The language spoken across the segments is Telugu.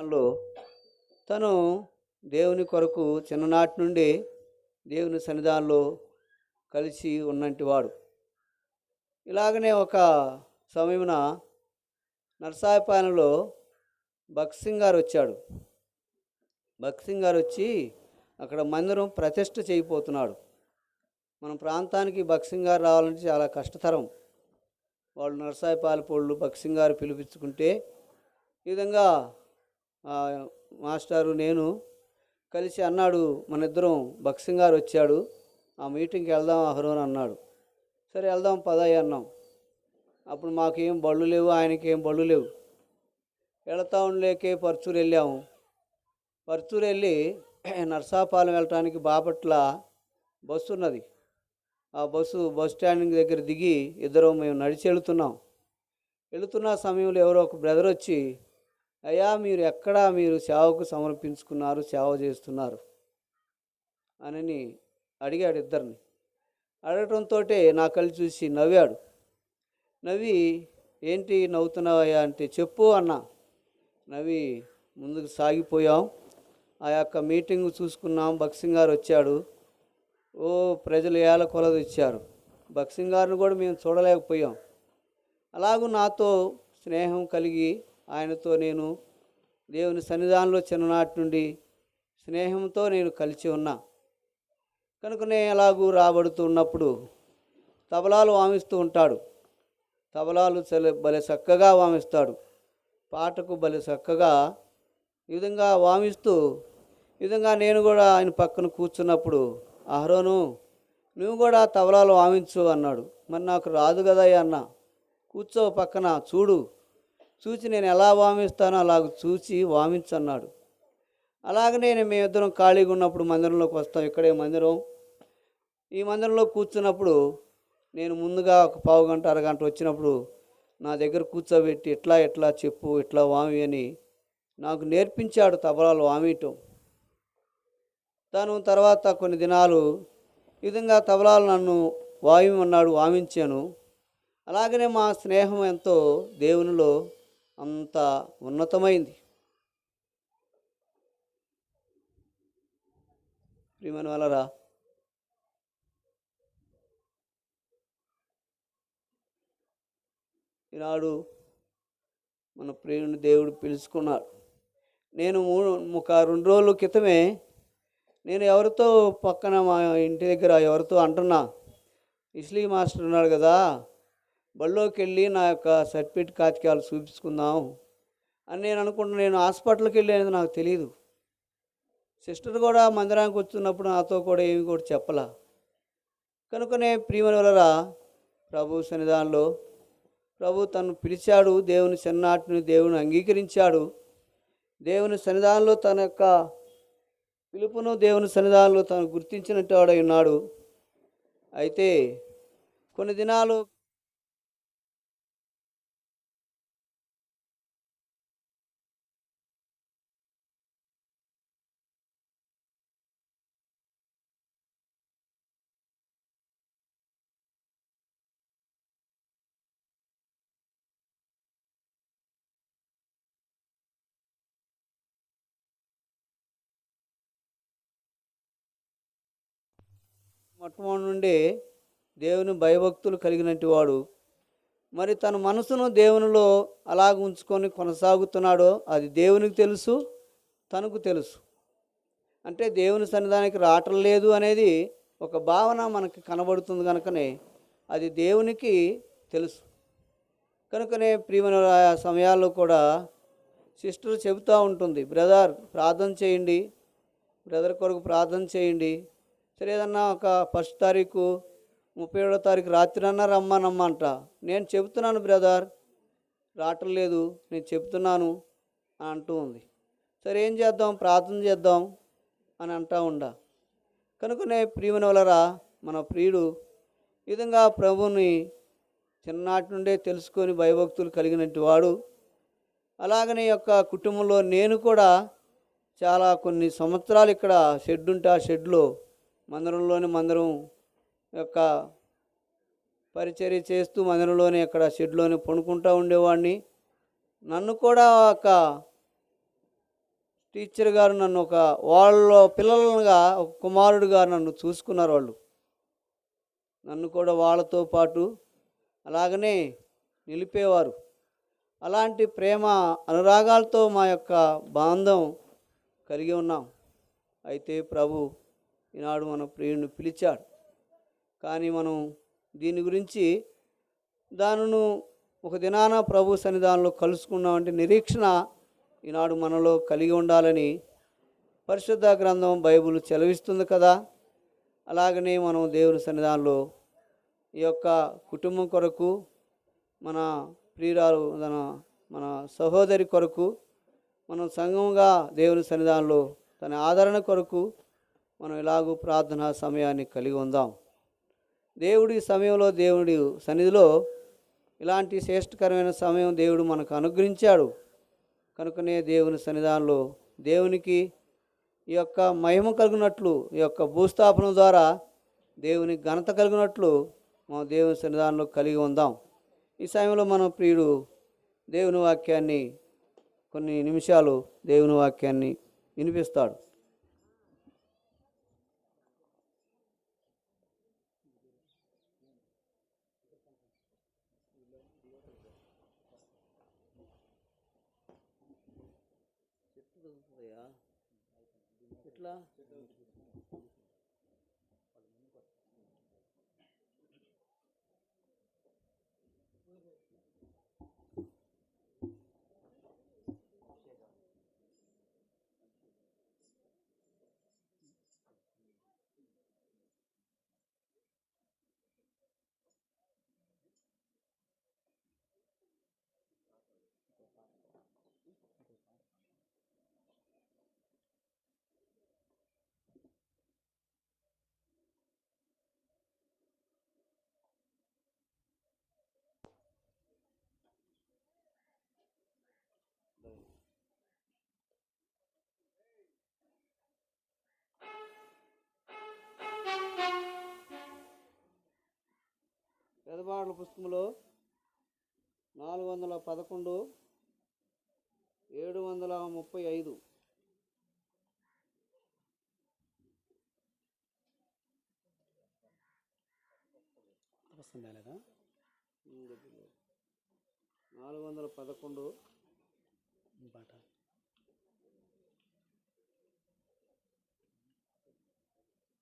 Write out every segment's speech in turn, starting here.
లో తను దేవుని కొరకు చిన్ననాటి నుండి దేవుని సన్నిధానంలో కలిసి ఉన్నంటి వాడు. ఇలాగనే ఒక సమయమున నరసాయపాలెంలో భగత్ సింగ్ గారు వచ్చాడు. భగత్ సింగ్ గారు వచ్చి అక్కడ మందిరం ప్రతిష్ఠ చేయబోతున్నాడు. మన ప్రాంతానికి భగత్ సింగ్ గారు రావాలంటే చాలా కష్టతరం. వాళ్ళు నరసాయపాలెపోళ్ళు భగత్ సింగ్ గారు పిలిపించుకుంటే ఈ విధంగా ఆ, మాస్టారు నేను కలిసి అన్నాడు, మన ఇద్దరం భగత్ సింగ్ గారు వచ్చాడు, ఆ మీటింగ్కి వెళ్దాం అహరోన్ అన్నాడు. సరే వెళ్దాం పదయ్య అన్నాం. అప్పుడు మాకేం బళ్ళు లేవు, ఆయనకి ఏం బళ్ళు లేవు. వెళతా ఉండలేకే పర్చూరు వెళ్ళాము. పర్చూరు వెళ్ళి నర్సాపాలెం వెళ్ళటానికి బాపట్ల బస్సు ఉన్నది. ఆ బస్ స్టాండింగ్ దగ్గర దిగి ఇద్దరం మేము నడిచి వెళుతున్న సమయంలో ఎవరో ఒక బ్రదర్ వచ్చి, అయ్యా మీరు ఎక్కడా మీరు సేవకు సమర్పించుకున్నారు, సేవ చేస్తున్నారు అని అడిగాడు ఇద్దరిని. అడగటంతో నా కళ్ళు చూసి నవ్వాడు. నవ్వి ఏంటి నవ్వుతున్నావయ్యా అంటే చెప్పు అన్నా. నవ్వి ముందుకు సాగిపోయాం. ఆ యొక్క మీటింగ్ చూసుకున్నాం. భగత్ సింగ్ గారు వచ్చాడు. ఓ ప్రజలు ఏళ్ళ కొలది ఇచ్చారు. భగత్ సింగ్ గారిని కూడా మేము చూడలేకపోయాం. అలాగూ నాతో స్నేహం కలిగి ఆయనతో నేను దేవుని సన్నిధానంలో చిన్ననాటి నుండి స్నేహంతో నేను కలిసి ఉన్నా. కనుకనే ఎలాగూ రాబడుతూ ఉన్నప్పుడు తబలాలు వామిస్తూ ఉంటాడు. తబలాలు భలే చక్కగా వామిస్తాడు. పాటకు భలే చక్కగా ఈ విధంగా వామిస్తూ ఈ విధంగా నేను కూడా ఆయన పక్కన కూర్చున్నప్పుడు, అహరోను నువ్వు కూడా తబలాలు వామించు అన్నాడు. మరి నాకు రాదు కదా అన్న. కూర్చో పక్కన చూచి నేను ఎలా వామిస్తానో అలాగ చూచి వామించు అన్నాడు. అలాగనే మేమిద్దరం ఖాళీగా ఉన్నప్పుడు మందిరంలోకి వస్తాం. ఇక్కడే మందిరం. ఈ మందిరంలో కూర్చున్నప్పుడు నేను ముందుగా ఒక పావు గంట అరగంట వచ్చినప్పుడు నా దగ్గర కూర్చోబెట్టి ఎట్లా చెప్పు, ఇట్లా వామి అని నాకు నేర్పించాడు తబలాలు వామియటం. తను తర్వాత కొన్ని దినాలు ఈ విధంగా తబలాలు నన్ను వాయించమన్నాడు, వామించాను. అలాగనే మా స్నేహం ఎంతో దేవునిలో అంత ఉన్నతమైంది. ప్రియమైన వాళ్ళరా, ఈనాడు మన ప్రియుని దేవుడు పిలుచుకున్నాడు. నేను ఒక 2 రోజుల క్రితమే నేను ఎవరితో పక్కన మా ఇంటి దగ్గర ఎవరితో అంటున్నా, ఇస్లీ మాస్టర్ ఉన్నాడు కదా, బళ్ళోకి వెళ్ళి నా యొక్క సర్టిఫికేట్ కాగితాలు చూపించుకుందాం అని నేను అనుకుంటున్నాను. నేను హాస్పిటల్కి వెళ్ళేది నాకు తెలియదు. సిస్టర్ కూడా మందిరానికి వచ్చినప్పుడు నాతో కూడా ఏమి కూడా చెప్పలా. కనుకనే ప్రియమైన వలరా ప్రభు సన్నిధానంలో ప్రభు తను పిలిచాడు. దేవుని సన్నాటిని దేవుని అంగీకరించాడు. దేవుని సన్నిధానంలో తన యొక్క పిలుపును దేవుని సన్నిధానంలో తను గుర్తించినట్టు వాడై ఉన్నాడు. అయితే కొన్ని దినాలు మొట్టమొదటి నుండి దేవుని భయభక్తులు కలిగినట్టు వాడు. మరి తన మనసును దేవునిలో అలాగ ఉంచుకొని కొనసాగుతున్నాడో అది దేవునికి తెలుసు, తనకు తెలుసు. అంటే దేవుని సన్నిధానికి రావటం లేదు అనేది ఒక భావన మనకి కనబడుతుంది కనుకనే అది దేవునికి తెలుసు. కనుకనే ప్రియమైన ఆ సమయాల్లో కూడా సిస్టర్ చెబుతూ ఉంటుంది, బ్రదర్ ప్రార్థన చేయండి, బ్రదర్ కొరకు ప్రార్థన చేయండి. సరే ఏదన్నా ఒక 1 తారీఖు 31వ తారీఖు రాత్రి అన్నా రమ్మనమ్మంట. నేను చెబుతున్నాను బ్రదర్ రావటం లేదు, నేను చెప్తున్నాను అని అంటూ ఉంది. సరే ఏం చేద్దాం, ప్రార్థన చేద్దాం అని అంటూ ఉండ. కనుకనే ప్రియమైన వలరా మన ప్రియుడు ఈ విధంగా ప్రభువుని చిన్ననాటి నుండే తెలుసుకొని భయభక్తులు కలిగినట్టు వాడు. అలాగనే యొక్క కుటుంబంలో నేను కూడా చాలా కొన్ని సంవత్సరాలు ఇక్కడ షెడ్ ఉంటే ఆ షెడ్లో మందిరం యొక్క పరిచర్య చేస్తూ మందిరంలోనే అక్కడ షెడ్లోనే పడుకుంటూ ఉండేవాడిని. నన్ను కూడా ఒక టీచర్ గారు నన్ను వాళ్ళ పిల్లలుగా ఒక కుమారుడుగా నన్ను చూసుకున్నారు. వాళ్ళు నన్ను కూడా వాళ్ళతో పాటు అలాగనే నిలిపేవారు. అలాంటి ప్రేమ అనురాగాలతో మా యొక్క బంధం కలిగి ఉన్నాం. అయితే ప్రభు ఈనాడు మన ప్రియుడిని పిలిచాడు. కానీ మనం దీని గురించి దానిను ఒక దినాన ప్రభు సన్నిధానంలో కలుసుకున్నామంటే నిరీక్షణ ఈనాడు మనలో కలిగి ఉండాలని పరిశుద్ధ గ్రంథం బైబిల్ సెలవిస్తుంది కదా. అలాగనే మనం దేవుని సన్నిధానంలో ఈ యొక్క కుటుంబం కొరకు, మన ప్రియురాలు మన సహోదరి కొరకు, మనం సంఘంగా దేవుని సన్నిధానంలో తన ఆదరణ కొరకు మనం ఇలాగూ ప్రార్థనా సమయాన్ని కలిగి ఉందాం. దేవుడి సమయంలో, దేవుడి సన్నిధిలో ఇలాంటి శ్రేష్టకరమైన సమయం దేవుడు మనకు అనుగ్రహించాడు. కనుకనే దేవుని సన్నిధానంలో దేవునికి ఈ యొక్క మహిమ కలిగినట్లు, ఈ యొక్క భూస్థాపన ద్వారా దేవుని ఘనత కలిగినట్లు మనం దేవుని సన్నిధానంలో కలిగి ఉందాం. ఈ సమయంలో మన ప్రియుడు దేవుని వాక్యాన్ని కొన్ని నిమిషాలు దేవుని వాక్యాన్ని వినిపిస్తాడు. ఎట్లా పెదబాట్ల పుస్తకంలో 411 735 411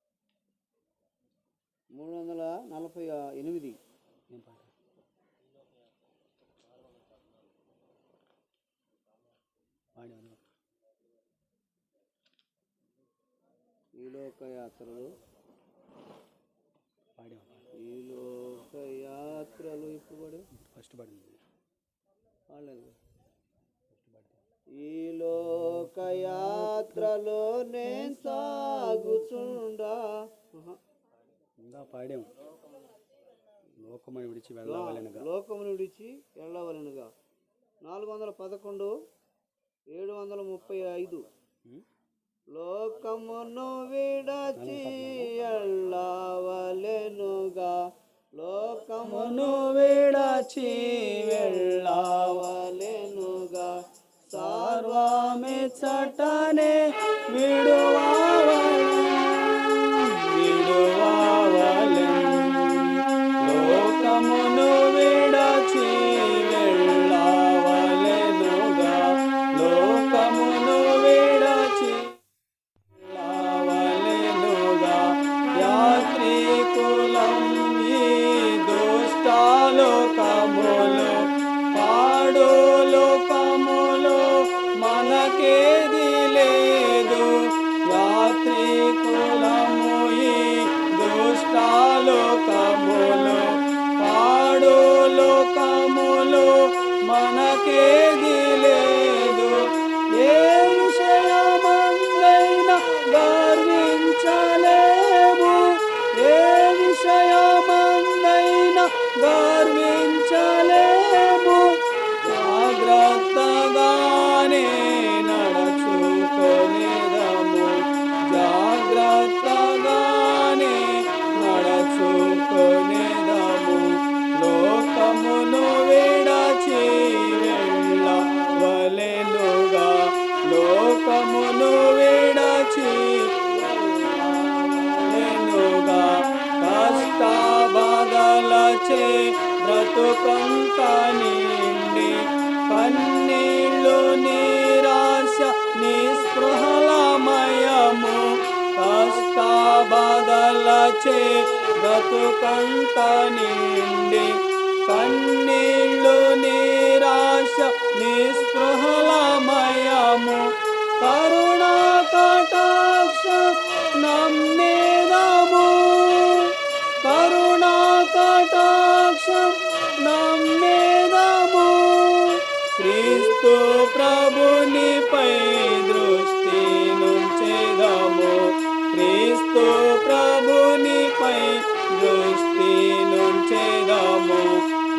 పాట 348 ఏం పాట? ఈ లోకయాత్రలు ఈ లోకయాత్రలు ఇప్పుడు ఫస్ట్ పడింది పాడలేదు. ఈ లోకయాత్రలో నేను సాగుచుండా ఇంకా పాడాం. లోకమును విడిచి వెళ్ళవలెనుగా, లోకమును విడిచి వెళ్ళవలెనుగా. 411 735 లోకమును విడచి వెళ్ళవలెనుగా, లోకమును విడచి వెళ్ళవలెనుగా, సర్వమిచ్చటనే లోకమును విడచి వెళ్ళవలెనుగా, లోకమును విడచి వెళ్ళవలెనుగా, యాత్రికులం ఈ దుష్టలోకములో పాడు లోకములో మనకేది లేదు. యాత్రికులము ఈ దుష్టలోకములో పాడు లోకములో మనకేది లేదు. ఏ విషయమందైనా గర్వించలేము, ఏ విషయమందైనా గర్వించలేము. జాగ్రత్తగానే నడచుకొనేదము, జాగ్రత్తగానే నడచుకొనేదము. లోకమును విడచి వెళ్ళవలెనుగా, లోక లోకమును విడచి వెనుగా కష్ట బాధలచే బ్రతుకంత నిండి కన్నీళ్ళు నిరాశ నిస్పృహలమయము కష్ట బాధలచే బ్రతుకంత నిండి కన్నీళ్ళు నిరాశ నిస్పృహలమయము కరుణా కటాక్ష నమ్మేదము కరుణా కటాక్ష నమ్మేదము క్రీస్తు ప్రభునిపై దృష్టి నుంచెదము క్రీస్తు ప్రభునిపై దృష్టి నుంచెదము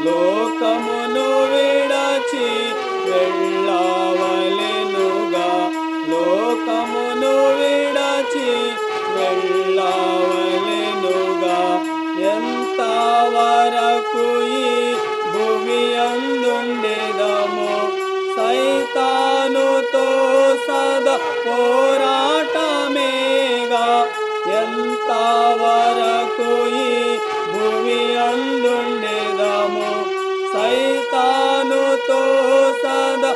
లోకమును విడచి వెళ్ళవలెనుగా లోకమును విడచి వెళ్ళవలెనుగా ఎంత వరకు ఈ భూమి అందుండెదము సైతానుతో సదా పోరాటమేగా ఎంత వరకు ఈ భూమి అందుండెదము సైతానుతో సదా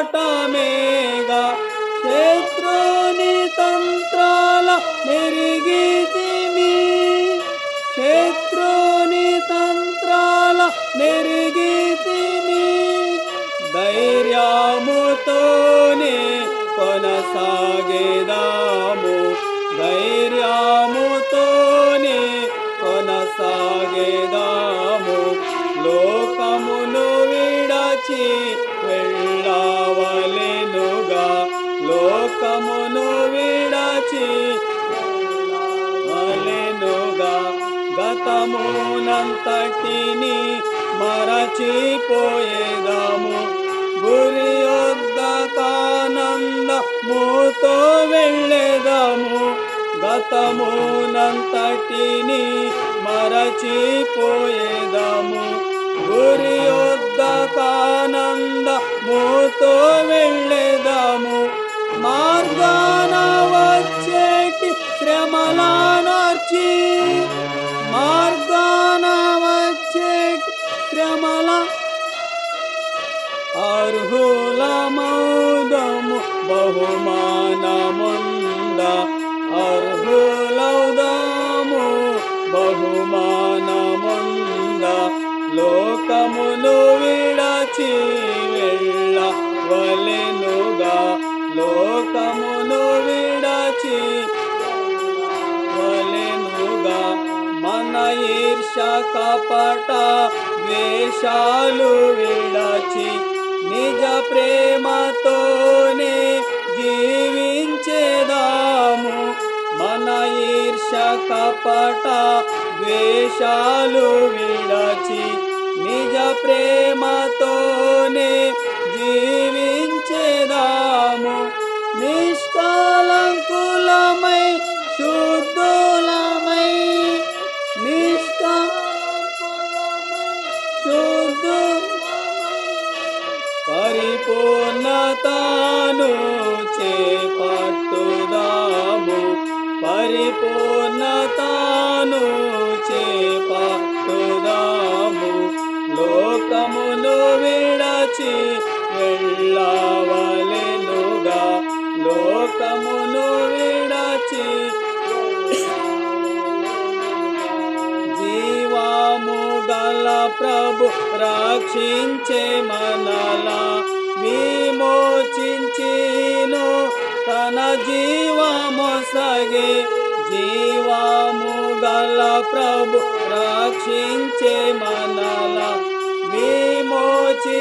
పోరాటమేగా శత్రుని తంత్రాల నెరిగితిమి శత్రుని తంత్రాల నెరిగితిమి ధైర్యముతోనే కొనసాగేదాము ధైర్యముతోనే కొనసాగేదాము లోకమును విడచి వెళ్ళవలెనుగా లోకమును విడచి వలెనుగా గతమునంతటిని మరచిపోయేదాము గురి యొద్దకానందముతో వెళ్ళేదాము గతమునంతటిని మరచిపోయేదాము గురి యొద్దకానందముతో వెళ్ళేదాము మార్గాన వచ్చేటి శ్రమలనర్చి మార్గాన వచ్చేటి శ్రమల అర్హులమౌదము బహుమానముంద అర్హులౌదము బహుమానముంద లోకమును విడచి వెళ్ళవలెనుగా లోకమును విడచి వలెనుగా మన ఈర్ష కపట ద్వేషాలు విడచి నిజ ప్రేమతోనే జీవించేదాము మన ఈర్ష కపట ద్వేషాలు విడచి నిజ ప్రేమతోనే జీవించేదాము నిష్కలంకులమై శుద్ధులమై శుద్ధు పరిపూర్ణతను చేపట్టుదాము పరిపూర్ణతను చేపట్టుదాము లోకమును విడచి వెళ్ళవలెనుగా లోకమును విడచి జీవము గల ప్రభు రక్షించే మనలా విమోచించిను తన జీవమొసగే జీవము గల ప్రభు రక్షించే మనలా విమోచించిను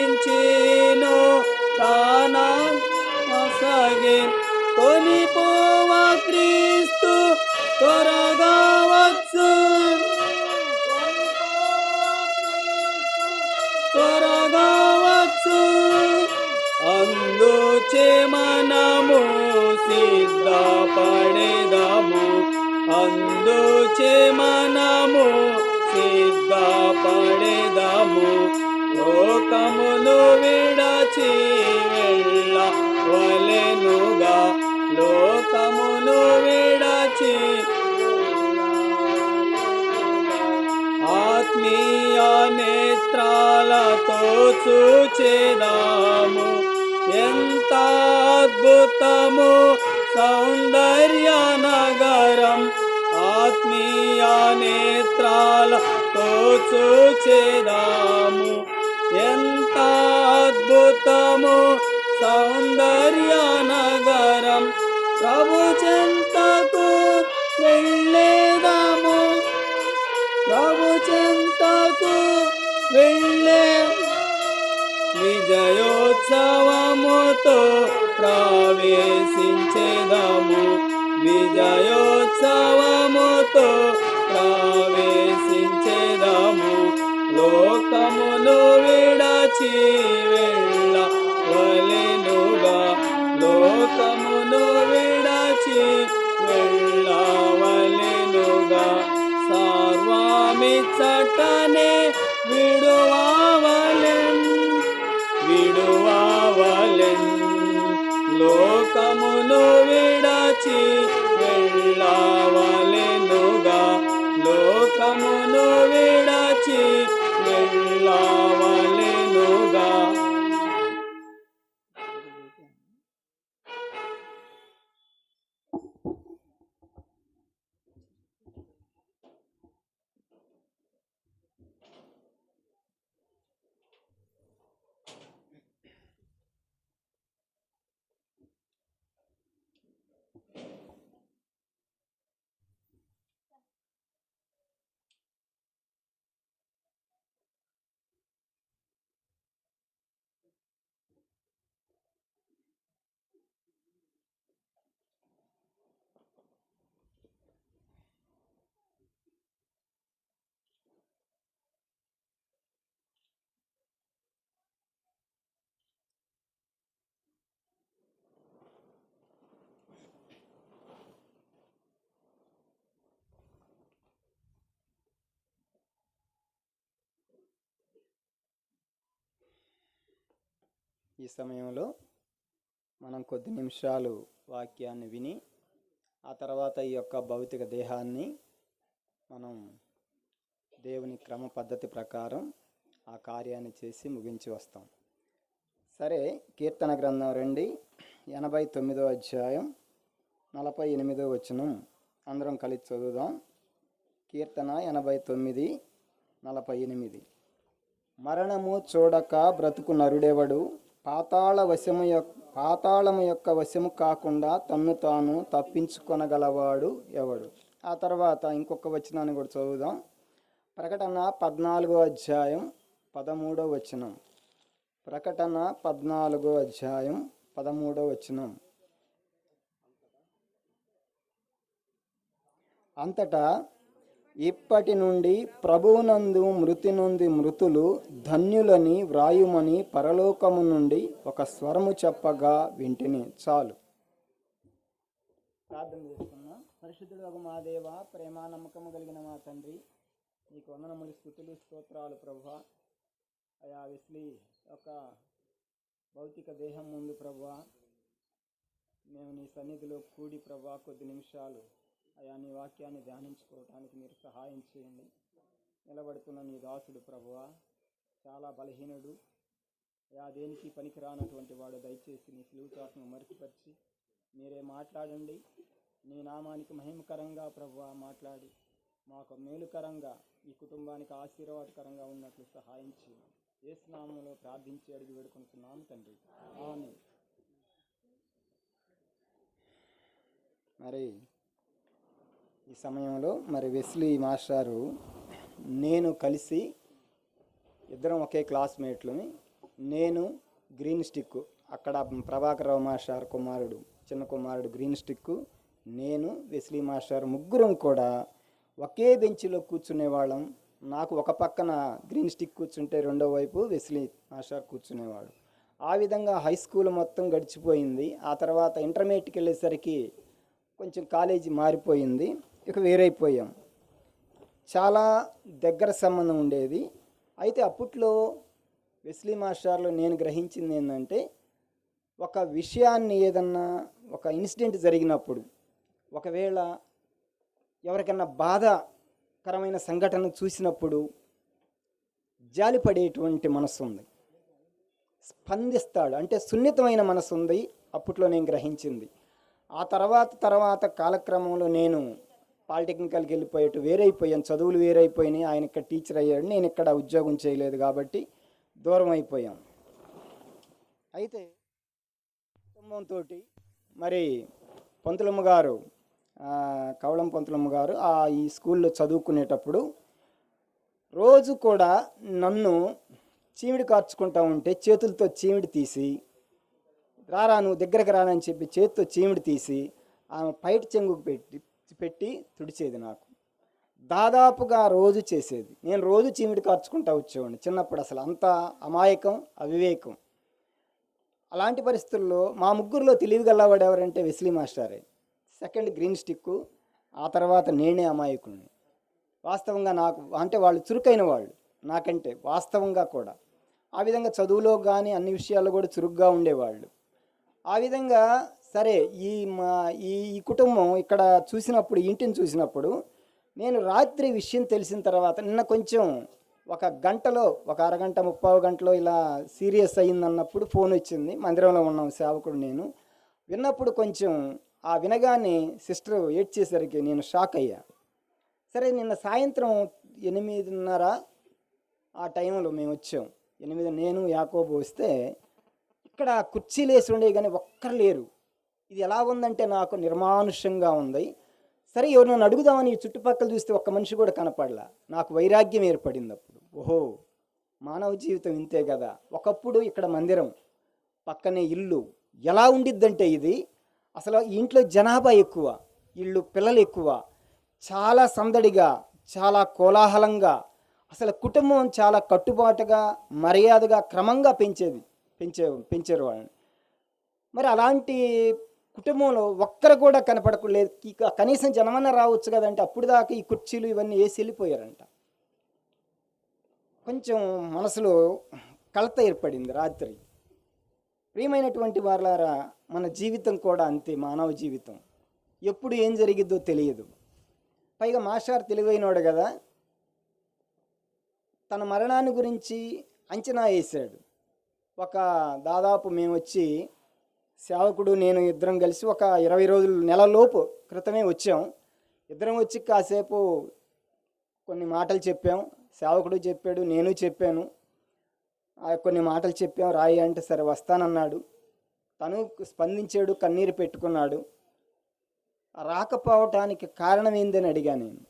తన మొసగే కొనిపోవ క్రీస్తు త్వరగా వచ్చు త్వరగా వచ్చు అందుచే మనము సిద్ధపడేదాము అందుచే మనము సిద్ధపడేదాము లోకమును విడచి వెళ్ళవలెను విడచి ఆత్మీయ నేత్రాలతో చూచేదాము ఎంత అద్భుతము సౌందర్య నగరం ఆత్మీయ నేత్రాలతో చూచేదాము ఎంత అద్భుతము సౌందర్య నగరం ప్రభు చెంతకు వెళ్ళేదాము ప్రభు చెంతకు వెళ్ళే విజయోత్సవముతో ప్రవేశించేదాము విజయోత్సవముతో ప్రవేశించేదాము లోకమును విడచి వెళ్ళవలెనుగా లోకమును విడచి వెళ్ళవలెనుగా సర్వమిచ్చటనే విడువవలెన్ లోకమును విడచి వెళ్ళవలెనుగా లోకమును విడచి వెళ్ళవలెనుగా. ఈ సమయంలో మనం కొద్ది నిమిషాలు వాక్యాన్ని విని ఆ తర్వాత ఈ యొక్క భౌతిక దేహాన్ని మనం దేవుని క్రమ పద్ధతి ప్రకారం ఆ కార్యాన్ని చేసి ముగించి వస్తాం. సరే, కీర్తన గ్రంథం రండి, 89వ అధ్యాయం 48వ వచనం అందరం కలిసి చదువుదాం. కీర్తన 89:48. మరణము చూడక బ్రతుకు నరుడెవడు, పాతాళము యొక్క వశము కాకుండా తన్ను తాను తప్పించుకొనగలవాడు ఎవడు. ఆ తర్వాత ఇంకొక వచనాన్ని కూడా చదువుదాం. ప్రకటన 14వ అధ్యాయం 13వ వచనం. ప్రకటన 14వ అధ్యాయం 13వ వచనం. అంతటా ఇప్పటి నుండి ప్రభువునందు మృతి నుండి మృతులు ధన్యులని వ్రాయుమని పరలోకము నుండి ఒక స్వరము చెప్పగా వింటిని. చాలు, ప్రార్థన చేసుకున్నాం. పరిశుద్ధుడు మా దేవ, ప్రేమ నమ్మకము కలిగిన మా తండ్రి, నీకు వందనములు, స్తుతులు, స్తోత్రాలు ప్రభువా. అయా వెస్లీ యొక్క భౌతిక దేహం ముందు ప్రభువా మేము నీ సన్నిధిలో కూడి ప్రభువా కొద్ది నిమిషాలు అయా నీ వాక్యాన్ని ధ్యానించుకోవటానికి మీరు సహాయం చేయండి. నిలబడుతున్న నీ దాసుడు ప్రభువా చాలా బలహీనుడు, అయా దేనికి పనికిరానటువంటి వాడు. దయచేసి నీ సిలువ చాటును మరిచిపరిచి మీరే మాట్లాడండి. నీ నామానికి మహిమకరంగా ప్రభువా మాట్లాడి మాకు మేలుకరంగా, ఈ కుటుంబానికి ఆశీర్వాదకరంగా ఉన్నట్లు సహాయం చేయండి. యేసు నామములో ప్రార్థించి అడిగి వేడుకుంటున్నాము తండ్రి, ఆమేన్. మరి ఈ సమయంలో వెస్లీ మాస్టారు నేను కలిసి ఇద్దరం ఒకే క్లాస్మేట్లని, నేను గ్రీన్ స్టిక్, అక్కడ ప్రభాకరరావు మాస్టర్ కుమారుడు, చిన్న కుమారుడు గ్రీన్ స్టిక్, నేను వెస్లీ మాస్టర్ ముగ్గురం కూడా ఒకే బెంచ్లో కూర్చునేవాళ్ళం. నాకు ఒక పక్కన గ్రీన్ స్టిక్ కూర్చుంటే రెండో వైపు వెస్లీ మాస్టర్ కూర్చునేవాడు. ఆ విధంగా హై స్కూల్ మొత్తం గడిచిపోయింది. ఆ తర్వాత ఇంటర్మీడియట్కి వెళ్ళేసరికి కొంచెం కాలేజీ మారిపోయింది, ఇక వేరైపోయాం. చాలా దగ్గర సంబంధం ఉండేది. అయితే అప్పట్లో వెస్లీ మాస్టర్లో నేను గ్రహించింది ఏంటంటే, ఒక విషయాన్ని ఏదన్నా ఒక ఇన్సిడెంట్ జరిగినప్పుడు, ఒకవేళ ఎవరికన్నా బాధాకరమైన సంఘటన చూసినప్పుడు జాలిపడేటువంటి మనసు ఉంది, స్పందిస్తాడు. అంటే సున్నితమైన మనసు ఉంది. అప్పట్లో నేను గ్రహించింది. ఆ తర్వాత కాలక్రమంలో నేను పాలిటెక్నికల్కి వెళ్ళిపోయేట్టు వేరైపోయాను. చదువులు వేరైపోయినాయి. ఆయన ఇక్కడ టీచర్ అయ్యాడు, నేను ఇక్కడ ఉద్యోగం చేయలేదు కాబట్టి దూరం అయిపోయాం. అయితే కుటుంబంతో మరి పంతులమ్మ గారు, కవళం పంతులమ్మ గారు ఈ స్కూల్లో చదువుకునేటప్పుడు రోజు కూడా నన్ను చీమిడి కార్చుకుంటా ఉంటే చేతులతో చీమిడి తీసి, రారా నువ్వు దగ్గరకు రానని చెప్పి చేతితో చీమిడి తీసి ఆమె పైట చెంగుకు పెట్టి తుడిచేది. నాకు దాదాపుగా రోజు చేసేది. నేను రోజు చీమిడి కార్చుకుంటా వచ్చేవాడిని చిన్నప్పుడు. అసలు అంత అమాయకం, అవివేకం. అలాంటి పరిస్థితుల్లో మా ముగ్గురులో తెలివిగలవాడు ఎవరంటే వెస్లీ మాస్టరే. సెకండ్ గ్రీన్ స్టిక్, ఆ తర్వాత నేనే అమాయకుడిని. వాస్తవంగా నాకు అంటే వాళ్ళు చురుకైన వాళ్ళు నాకంటే, వాస్తవంగా కూడా ఆ విధంగా చదువులో కానీ అన్ని విషయాల్లో కూడా చురుగ్గా ఉండేవాళ్ళు. ఆ విధంగా సరే ఈ కుటుంబం ఇక్కడ చూసినప్పుడు, ఇంటిని చూసినప్పుడు నేను రాత్రి విషయం తెలిసిన తర్వాత నిన్న కొంచెం ఒక గంటలో, ఒక అరగంట 30 గంటలో ఇలా సీరియస్ అయ్యిందన్నప్పుడు ఫోన్ వచ్చింది. మందిరంలో ఉన్నాం సేవకుడు నేను. విన్నప్పుడు కొంచెం ఆ వినగానే సిస్టర్ ఏడ్చేసరికి నేను షాక్ అయ్యా. సరే నిన్న సాయంత్రం 8:30 ఆ టైంలో మేము వచ్చాం. 8 నేను యాకోబు వస్తే ఇక్కడ కుర్చీలు వేసి ఉండేవి కానీ ఒక్కరు లేరు. ఇది ఎలా ఉందంటే నాకు నిర్మానుష్యంగా ఉంది. సరే ఎవరినైనా అడుగుదామని ఈ చుట్టుపక్కల చూస్తే ఒక్క మనిషి కూడా కనపడలా. నాకు వైరాగ్యం ఏర్పడింది అప్పుడు. ఓహో, మానవ జీవితం ఇంతే కదా. ఒకప్పుడు ఇక్కడ మందిరం, పక్కనే ఇల్లు ఎలా ఉండిద్దంటే ఇది అసలు ఇంట్లో జనాభా ఎక్కువ, ఇళ్ళు పిల్లలు ఎక్కువ, చాలా సందడిగా, చాలా కోలాహలంగా, అసలు కుటుంబం చాలా కట్టుబాటుగా, మర్యాదగా, క్రమంగా పెంచారు వాళ్ళని. మరి అలాంటి కుటుంబంలో ఒక్కరు కూడా కనపడలేదు. కనీసం జనమన్నా రావచ్చు కదంటే అప్పుడు దాకా ఈ కుర్చీలు ఇవన్నీ వేసి వెళ్ళిపోయారంట. కొంచెం మనసులో కలత ఏర్పడింది రాత్రి. ప్రియమైనటువంటి వారలారా, మన జీవితం కూడా అంతే. మానవ జీవితం ఎప్పుడు ఏం జరిగిద్దో తెలియదు. పైగా మాస్టర్ తెలివైనవాడు కదా, తన మరణాన్ని గురించి అంచనా వేశాడు. దాదాపు మేము వచ్చి సేవకుడు నేను ఇద్దరం కలిసి ఒక 20 రోజులు, నెలలోపు క్రితమే వచ్చాం. ఇద్దరం వచ్చి కాసేపు కొన్ని మాటలు చెప్పాం. సేవకుడు చెప్పాడు, నేను చెప్పాను. కొన్ని మాటలు చెప్పాం. రాయి అంటే సరే వస్తానన్నాడు. తను స్పందించాడు, కన్నీరు పెట్టుకున్నాడు. రాకపోవటానికి కారణం ఏందని అడిగా నేను.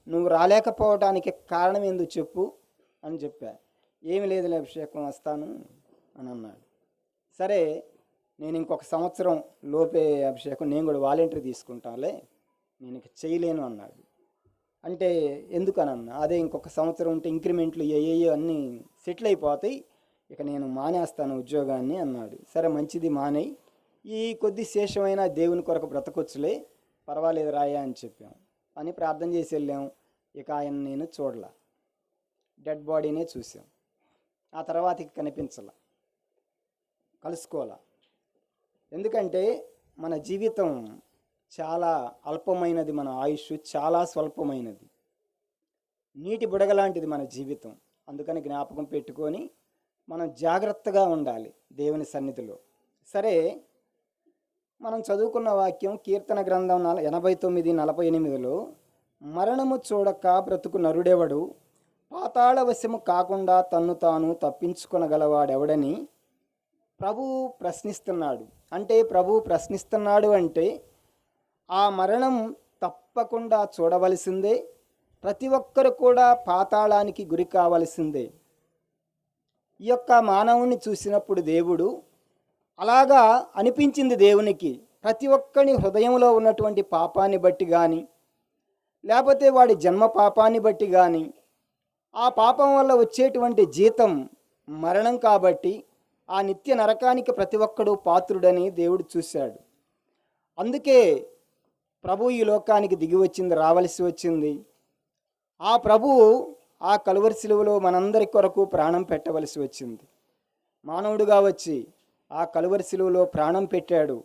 నువ్వు రాలేకపోవటానికి కారణం ఏందో చెప్పు అని చెప్పా. ఏమి లేదులే అభిషేకం, వస్తాను అని అన్నాడు. సరే నేను ఇంకొక సంవత్సరం లోపే అభిషేకం నేను కూడా వాలంటరీ తీసుకుంటానులే, నేను ఇక చేయలేను అన్నాడు. అంటే ఎందుకని అన్నా, అదే ఇంకొక సంవత్సరం ఉంటే ఇంక్రిమెంట్లు ఏయో అన్నీ సెటిల్ అయిపోతాయి, ఇక నేను మానేస్తాను ఉద్యోగాన్ని అన్నాడు. సరే మంచిది, మానేయి, ఈ కొద్ది శేషమైన దేవుని కొరకు బ్రతకొచ్చులే, పర్వాలేదు రాయా అని చెప్పాం. అని ప్రార్థన చేసి వెళ్ళాం. ఇక ఆయన నేను చూడలా, డెడ్ బాడీనే చూసాం. ఆ తర్వాత ఇక కనిపించలా, కలుసుకోవాలా. ఎందుకంటే మన జీవితం చాలా అల్పమైనది, మన ఆయుష్ చాలా స్వల్పమైనది, నీటి బుడగలాంటిది మన జీవితం. అందుకని జ్ఞాపకం పెట్టుకొని మనం జాగ్రత్తగా ఉండాలి దేవుని సన్నిధిలో. సరే, మనం చదువుకున్న వాక్యం కీర్తన గ్రంథం 89:48లో, మరణము చూడక బ్రతుకు నరుడెవడు, పాతాళ వశము కాకుండా తన్ను తాను తప్పించుకొనగలవాడెవడని ప్రభువు ప్రశ్నిస్తున్నాడు. అంటే ప్రభువు ప్రశ్నిస్తున్నాడు అంటే ఆ మరణం తప్పకుండా చూడవలసిందే. ప్రతి ఒక్కరు కూడా పాతాళానికి గురి కావలసిందే. ఈ యొక్క మానవుని చూసినప్పుడు దేవుడు అలాగా అనిపించింది దేవునికి. ప్రతి ఒక్కని హృదయంలో ఉన్నటువంటి పాపాన్ని బట్టి కానీ, లేకపోతే వాడి జన్మ పాపాన్ని బట్టి కానీ, ఆ పాపం వల్ల వచ్చేటువంటి జీతం మరణం కాబట్టి ఆ నిత్య నరకానికి ప్రతి ఒక్కడు పాత్రుడని దేవుడు చూశాడు. అందుకే ప్రభు ఈ లోకానికి దిగి వచ్చింది, రావలసి వచ్చింది. ఆ ప్రభువు ఆ కలువరి శిలువలో మనందరి కొరకు ప్రాణం పెట్టవలసి వచ్చింది. మానవుడుగా వచ్చి ఆ కలువరి శిలువలో ప్రాణం పెట్టాడు,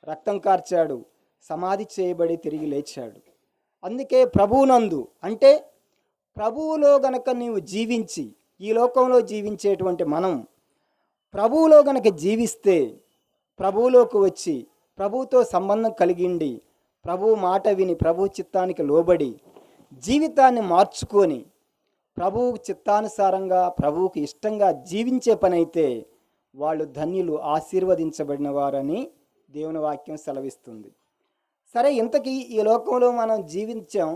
రక్తం కార్చాడు, సమాధి చేయబడి తిరిగి లేచాడు. అందుకే ప్రభువునందు అంటే ప్రభువులో గనక నీవు జీవించి, ఈ లోకంలో జీవించేటువంటి మనం ప్రభువులో గనక జీవిస్తే, ప్రభువులోకి వచ్చి ప్రభువుతో సంబంధం కలిగిండి, ప్రభువు మాట విని ప్రభు చిత్తానికి లోబడి జీవితాన్ని మార్చుకొని ప్రభువు చిత్తానుసారంగా ప్రభువుకి ఇష్టంగా జీవించే పని అయితే వాళ్ళు ధన్యులు, ఆశీర్వదించబడిన వారని దేవుని వాక్యం సెలవిస్తుంది. సరే, ఇంతకీ ఈ లోకంలో మనం జీవించాం.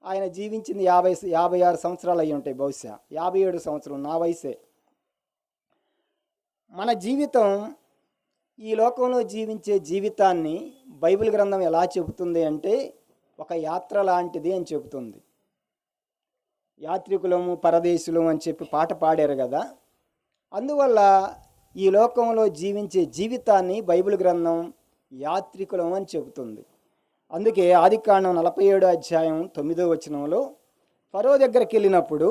ఆయన జీవించింది 56 సంవత్సరాలు అయ్యి ఉంటాయి, బహుశా 57 సంవత్సరం, నా వయసే. మన జీవితం, ఈ లోకంలో జీవించే జీవితాన్ని బైబిల్ గ్రంథం ఎలా చెబుతుంది అంటే ఒక యాత్ర లాంటిది అని చెబుతుంది. యాత్రికులము పరదేశులము అని చెప్పి పాట పాడారు కదా. అందువల్ల ఈ లోకంలో జీవించే జీవితాన్ని బైబిల్ గ్రంథం యాత్రికులం అని చెబుతుంది. అందుకే ఆదికాండం 47 అధ్యాయం 9వ వచనంలో ఫరో దగ్గరికి వెళ్ళినప్పుడు,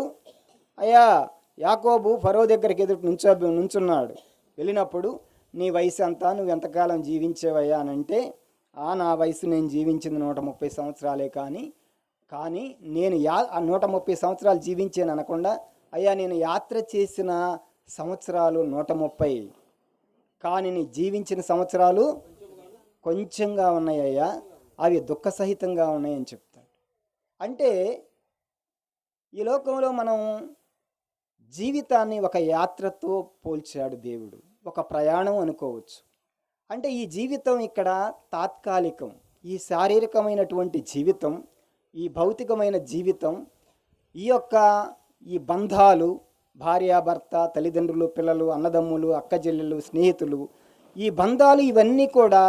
అయ్యా యాకోబు ఫరో దగ్గరికి ఎదురు నుంచున్నాడు. వెళ్ళినప్పుడు, నీ వయసు అంతా, నువ్వు ఎంతకాలం జీవించేవయ్యా అని అంటే, నా వయసు నేను జీవించింది 130 సంవత్సరాలే, కానీ నేను 130 సంవత్సరాలు జీవించాను అనకుండా, అయ్యా నేను యాత్ర చేసిన సంవత్సరాలు 130, కానీ నీ జీవించిన సంవత్సరాలు కొంచెంగా ఉన్నాయ్యా, అవి దుఃఖసహితంగా ఉన్నాయని చెప్తాడు. అంటే ఈ లోకంలో మనం జీవితాన్ని ఒక యాత్రతో పోల్చాడు దేవుడు, ఒక ప్రయాణం అనుకోవచ్చు. అంటే ఈ జీవితం ఇక్కడ తాత్కాలికం. ఈ శారీరకమైనటువంటి జీవితం, ఈ భౌతికమైన జీవితం, ఈ బంధాలు, భార్యాభర్త, తల్లిదండ్రులు, పిల్లలు, అన్నదమ్ములు, అక్కచెల్లెలు, స్నేహితులు, ఈ బంధాలు ఇవన్నీ కూడా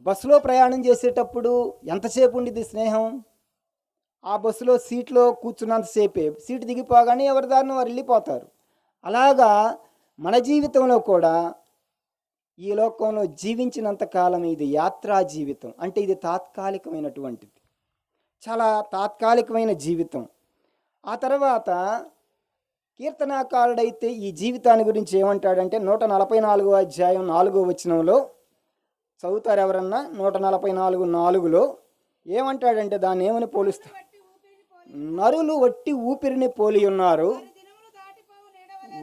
బస్సులో ప్రయాణం చేసేటప్పుడు ఎంతసేపు ఉండిద్ది స్నేహం? ఆ బస్సులో సీట్లో కూర్చున్నంతసేపే, సీటు దిగిపోగానే ఎవరి దారిని వారు వెళ్ళిపోతారు. అలాగా మన జీవితంలో కూడా ఈ లోకంలో జీవించినంతకాలం ఇది యాత్రా జీవితం. అంటే ఇది తాత్కాలికమైనటువంటిది, చాలా తాత్కాలికమైన జీవితం. ఆ తర్వాత కీర్తనాకారుడైతే ఈ జీవితాన్ని గురించి ఏమంటాడంటే 144వ అధ్యాయం 4వ వచనంలో చదువుతారు ఎవరన్నా? 144:4లో ఏమంటాడంటే, దాన్ని ఏమని పోలుస్తా? నరులు వట్టి ఊపిరిని పోలి ఉన్నారు,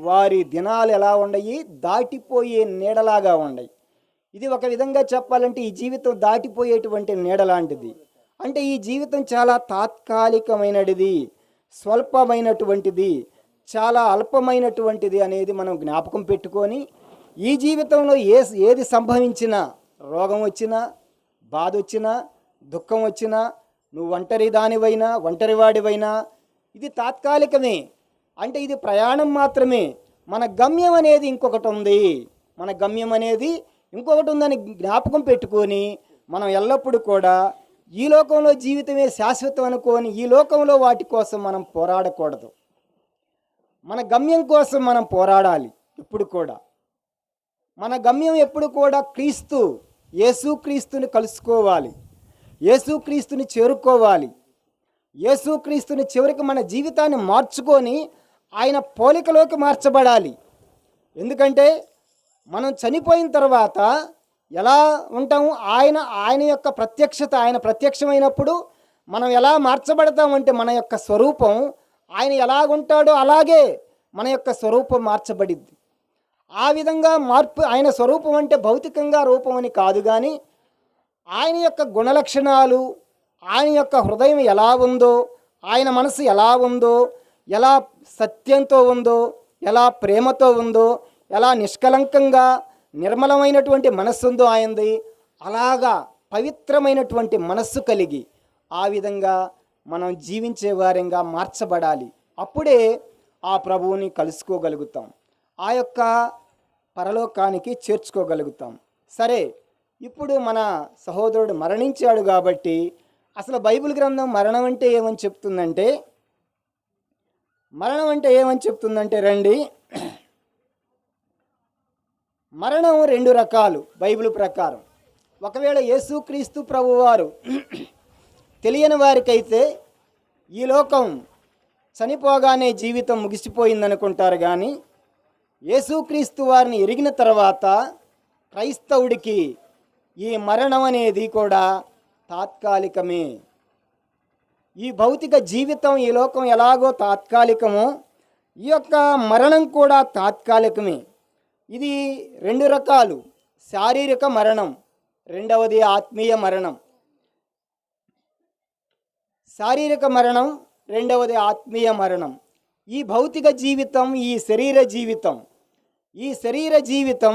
వారి దినాలు ఎలా ఉండయి? దాటిపోయే నీడలాగా ఉండయి. ఇది ఒక విధంగా చెప్పాలంటే ఈ జీవితం దాటిపోయేటువంటి నీడ లాంటిది. అంటే ఈ జీవితం చాలా తాత్కాలికమైనది, స్వల్పమైనటువంటిది, చాలా అల్పమైనటువంటిది అనేది మనం జ్ఞాపకం పెట్టుకొని, ఈ జీవితంలో ఏది సంభవించినా, రోగం వచ్చినా, బాధ వచ్చినా, దుఃఖం వచ్చినా, నువ్వు ఒంటరి దానివైనా, ఒంటరివాడివైనా, ఇది తాత్కాలికమే. అంటే ఇది ప్రయాణం మాత్రమే. మన గమ్యం అనేది ఇంకొకటి ఉంది, మన గమ్యం అనేది ఇంకొకటి ఉందని జ్ఞాపకం పెట్టుకొని మనం ఎల్లప్పుడూ కూడా ఈ లోకంలో జీవితమే శాశ్వతం అనుకొని ఈ లోకంలో వాటి కోసం మనం పోరాడకూడదు. మన గమ్యం కోసం మనం పోరాడాలి. ఎప్పుడు కూడా మన గమ్యం ఎప్పుడు కూడా క్రీస్తు, యేసుక్రీస్తుని కలుసుకోవాలి, యేసుక్రీస్తుని చేరుకోవాలి. యేసుక్రీస్తుని చివరికి మన జీవితాన్ని మార్చుకొని ఆయన పోలికలోకి మార్చబడాలి. ఎందుకంటే మనం చనిపోయిన తర్వాత ఎలా ఉంటాము? ఆయన యొక్క ప్రత్యక్షత, ఆయన ప్రత్యక్షమైనప్పుడు మనం ఎలా మార్చబడతామంటే మన యొక్క స్వరూపం, ఆయన ఎలాగుంటాడో అలాగే మన యొక్క స్వరూపం మార్చబడిద్ది. ఆ విధంగా మార్పు, ఆయన స్వరూపం అంటే భౌతికంగా రూపం అని కాదు, కానీ ఆయన యొక్క గుణలక్షణాలు, ఆయన యొక్క హృదయం ఎలా ఉందో, ఆయన మనసు ఎలా ఉందో, ఎలా సత్యంతో ఉందో, ఎలా ప్రేమతో ఉందో, ఎలా నిష్కలంకంగా నిర్మలమైనటువంటి మనస్సు ఉందో ఆయనది, అలాగా పవిత్రమైనటువంటి మనస్సు కలిగి ఆ విధంగా మనం జీవించే వారంగా మార్చబడాలి. అప్పుడే ఆ ప్రభువుని కలుసుకోగలుగుతాం, ఆ యొక్క పరలోకానికి చేర్చుకోగలుగుతాం. సరే, ఇప్పుడు మన సహోదరుడు మరణించాడు కాబట్టి అసలు బైబిల్ గ్రంథం మరణం అంటే ఏమని చెప్తుందంటే, రండి, మరణం 2 రకాలు బైబిల్ ప్రకారం. ఒకవేళ యేసుక్రీస్తు ప్రభువారు తెలియని వారికైతే ఈ లోకం చనిపోగానే జీవితం ముగిసిపోయిందనుకుంటారు, కానీ యేసుక్రీస్తు వారిని ఎరిగిన తర్వాత క్రైస్తవుడికి ఈ మరణం అనేది కూడా తాత్కాలికమే. ఈ భౌతిక జీవితం, ఈ లోకం ఎలాగో తాత్కాలికమో ఈ యొక్క మరణం కూడా తాత్కాలికమే. ఇది రెండు రకాలు, శారీరక మరణం, రెండవది ఆత్మీయ మరణం. శారీరక మరణం, రెండవది ఆత్మీయ మరణం. ఈ భౌతిక జీవితం, ఈ శరీర జీవితం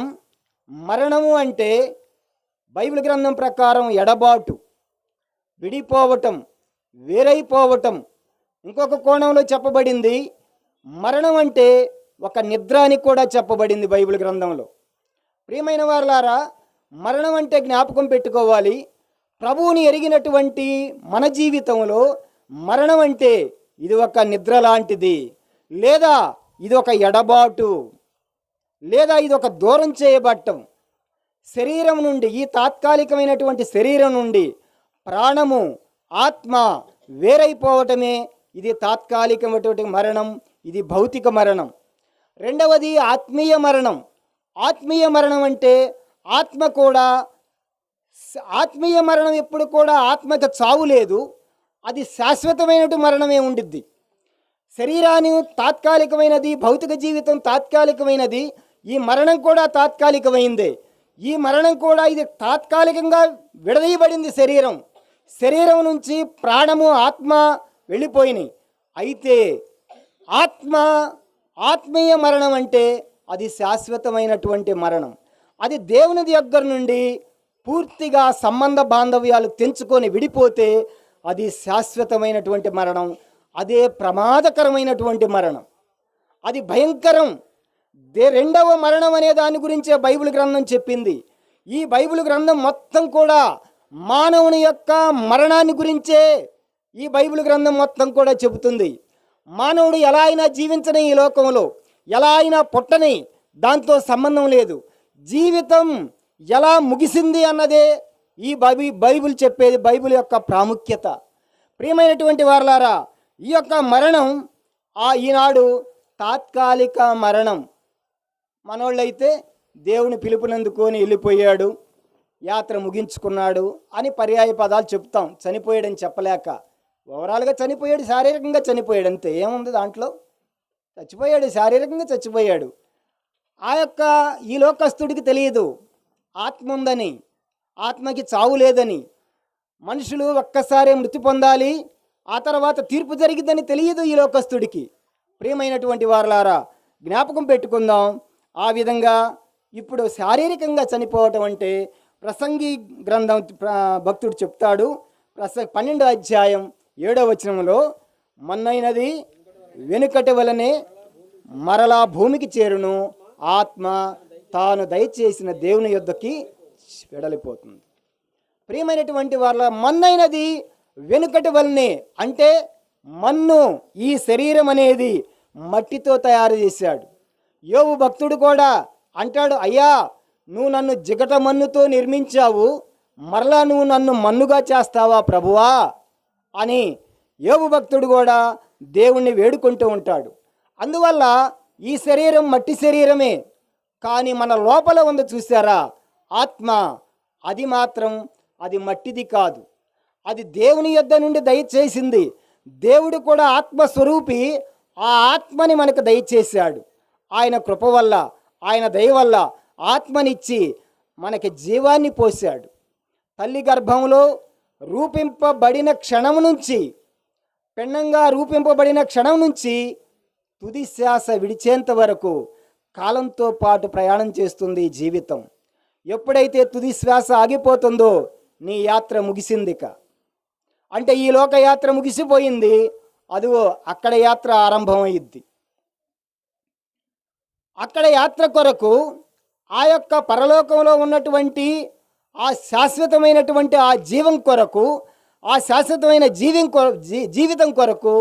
మరణము అంటే బైబిల్ గ్రంథం ప్రకారం ఎడబాటు, విడిపోవటం, వేరైపోవటం. ఇంకొక కోణంలో చెప్పబడింది మరణం అంటే ఒక నిద్ర అని కూడా చెప్పబడింది బైబిల్ గ్రంథంలో. ప్రియమైన వారలారా, మరణం అంటే జ్ఞాపకం పెట్టుకోవాలి, ప్రభువుని ఎరిగినటువంటి మన జీవితంలో మరణం అంటే ఇది ఒక నిద్ర లాంటిది, లేదా ఇది ఒక ఎడబాటు, లేదా ఇది ఒక దూరం చేయబట్టం. శరీరం నుండి, ఈ తాత్కాలికమైనటువంటి శరీరం నుండి ప్రాణము, ఆత్మ వేరైపోవటమే ఇది తాత్కాలికమైనటువంటి మరణం, ఇది భౌతిక మరణం. రెండవది ఆత్మీయ మరణం. ఆత్మీయ మరణం అంటే ఆత్మ కూడా, ఆత్మీయ మరణం ఎప్పుడు కూడా ఆత్మకు చావు లేదు, అది శాశ్వతమైనటువంటి మరణమే ఉండిద్ది. శరీరాన్ని తాత్కాలికమైనది, భౌతిక జీవితం తాత్కాలికమైనది, ఈ మరణం కూడా తాత్కాలికమైందే. ఈ మరణం కూడా ఇది తాత్కాలికంగా విడదీయబడింది. శరీరం నుంచి ప్రాణము, ఆత్మ వెళ్ళిపోయినాయి. అయితే ఆత్మీయ మరణం అంటే అది శాశ్వతమైనటువంటి మరణం. అది దేవుని దగ్గర నుండి పూర్తిగా సంబంధ బాంధవ్యాలు తెంచుకొని విడిపోతే అది శాశ్వతమైనటువంటి మరణం. అదే ప్రమాదకరమైనటువంటి మరణం, అది భయంకరం. రెండవ మరణం అనే దాని గురించే బైబిల్ గ్రంథం చెప్పింది. ఈ బైబిల్ గ్రంథం మొత్తం కూడా మానవుని యొక్క మరణాన్ని గురించే ఈ బైబిల్ గ్రంథం మొత్తం కూడా చెబుతుంది. మానవుడు ఎలా అయినా జీవించని ఈ లోకంలో, ఎలా అయినా పుట్టని, దాంతో సంబంధం లేదు. జీవితం ఎలా ముగిసింది అన్నదే ఈ బైబిల్ చెప్పేది, బైబిల్ యొక్క ప్రాముఖ్యత. ప్రియమైనటువంటి వారలారా, ఈ యొక్క మరణం ఈనాడు తాత్కాలిక మరణం. మనోళ్ళైతే దేవుని పిలుపునందుకొని వెళ్ళిపోయాడు, యాత్ర ముగించుకున్నాడు అని పర్యాయ పదాలు చెప్తాం, చనిపోయాడని చెప్పలేక. ఓవరాల్గా చనిపోయాడు, శారీరకంగా చనిపోయాడు, అంతే, ఏముంది దాంట్లో. చచ్చిపోయాడు, శారీరకంగా చచ్చిపోయాడు. ఈ లోకస్తుడికి తెలియదు ఆత్మ ఉందని, ఆత్మకి చావు లేదని. మనుషులు ఒక్కసారి మృతి పొందాలి, ఆ తర్వాత తీర్పు జరిగిద్దని తెలియదు ఈ లోకస్తుడికి. ప్రియమైనటువంటి వారలారా, జ్ఞాపకం పెట్టుకుందాం. ఆ విధంగా ఇప్పుడు శారీరకంగా చనిపోవటం అంటే ప్రసంగి గ్రంథం భక్తుడు చెప్తాడు. 12వ అధ్యాయం 7వ వచనంలో, మొన్నైనది వెనుకటి వలనే మరలా భూమికి చేరును, ఆత్మ తాను దయచేసిన దేవుని యొద్దకి వెడలిపోతుంది. ప్రియమైనటువంటి వాళ్ళ, మొన్నైనది వెనుకటి వలనే అంటే మన్ను, ఈ శరీరం అనేది మట్టితో తయారు చేశాడు. యోబు భక్తుడు కూడా అంటాడు, అయ్యా నువ్వు నన్ను జిగట మన్నుతో నిర్మించావు, మరలా నువ్వు నన్ను మన్నుగా చేస్తావా ప్రభువా అని యోబు భక్తుడు కూడా దేవుణ్ణి వేడుకుంటూ ఉంటాడు. అందువల్ల ఈ శరీరం మట్టి శరీరమే, కానీ మన లోపల ఉంది చూసారా ఆత్మ, అది మాత్రం అది మట్టిది కాదు, అది దేవుని యొద్ద నుండి దయచేసింది. దేవుడు కూడా ఆత్మస్వరూపి, ఆ ఆత్మని మనకు దయచేశాడు. ఆయన కృప వల్ల, ఆయన దయ వల్ల ఆత్మనిచ్చి మనకి జీవాన్ని పోశాడు. తల్లి గర్భంలో రూపింపబడిన క్షణం నుంచి, పెన్నంగా రూపింపబడిన క్షణం నుంచి తుది శ్వాస విడిచేంత వరకు కాలంతో పాటు ప్రయాణం చేస్తుంది ఈ జీవితం. ఎప్పుడైతే తుది శ్వాస ఆగిపోతుందో నీ యాత్ర ముగిసిందిక. అంటే ఈ లోక యాత్ర ముగిసిపోయింది, అదిగో అక్కడ యాత్ర ఆరంభమైద్ది. అక్కడ యాత్ర కొరకు ఆ యొక్క పరలోకంలో ఉన్నటువంటి ఆ శాశ్వతమైనటువంటి ఆ జీవం కొరకు, ఆ శాశ్వతమైన జీవితం కొరకు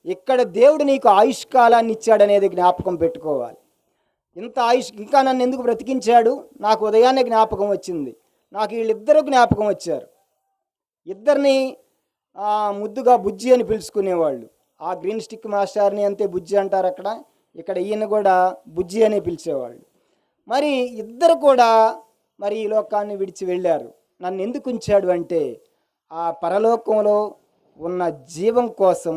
ఇక్కడ దేవుడు నీకు ఆయుష్కాలాన్ని ఇచ్చాడనేది జ్ఞాపకం పెట్టుకోవాలి. ఇంత ఇంకా నన్ను ఎందుకు బ్రతికించాడు? నాకు ఉదయాన్నే జ్ఞాపకం వచ్చింది, నాకు వీళ్ళిద్దరూ జ్ఞాపకం వచ్చారు. ఇద్దరిని ముద్దుగా బుజ్జి అని పిలుచుకునేవాళ్ళు. ఆ గ్రీన్ స్టిక్ మాస్టర్ని అంతే బుజ్జి అంటారు అక్కడ, ఇక్కడ ఈయన కూడా బుజ్జి అని పిలిచేవాళ్ళు. మరి ఇద్దరు కూడా మరి ఈ లోకాన్ని విడిచి వెళ్ళారు. నన్ను ఎందుకు ఉంచాడు అంటే ఆ పరలోకంలో ఉన్న జీవం కోసం,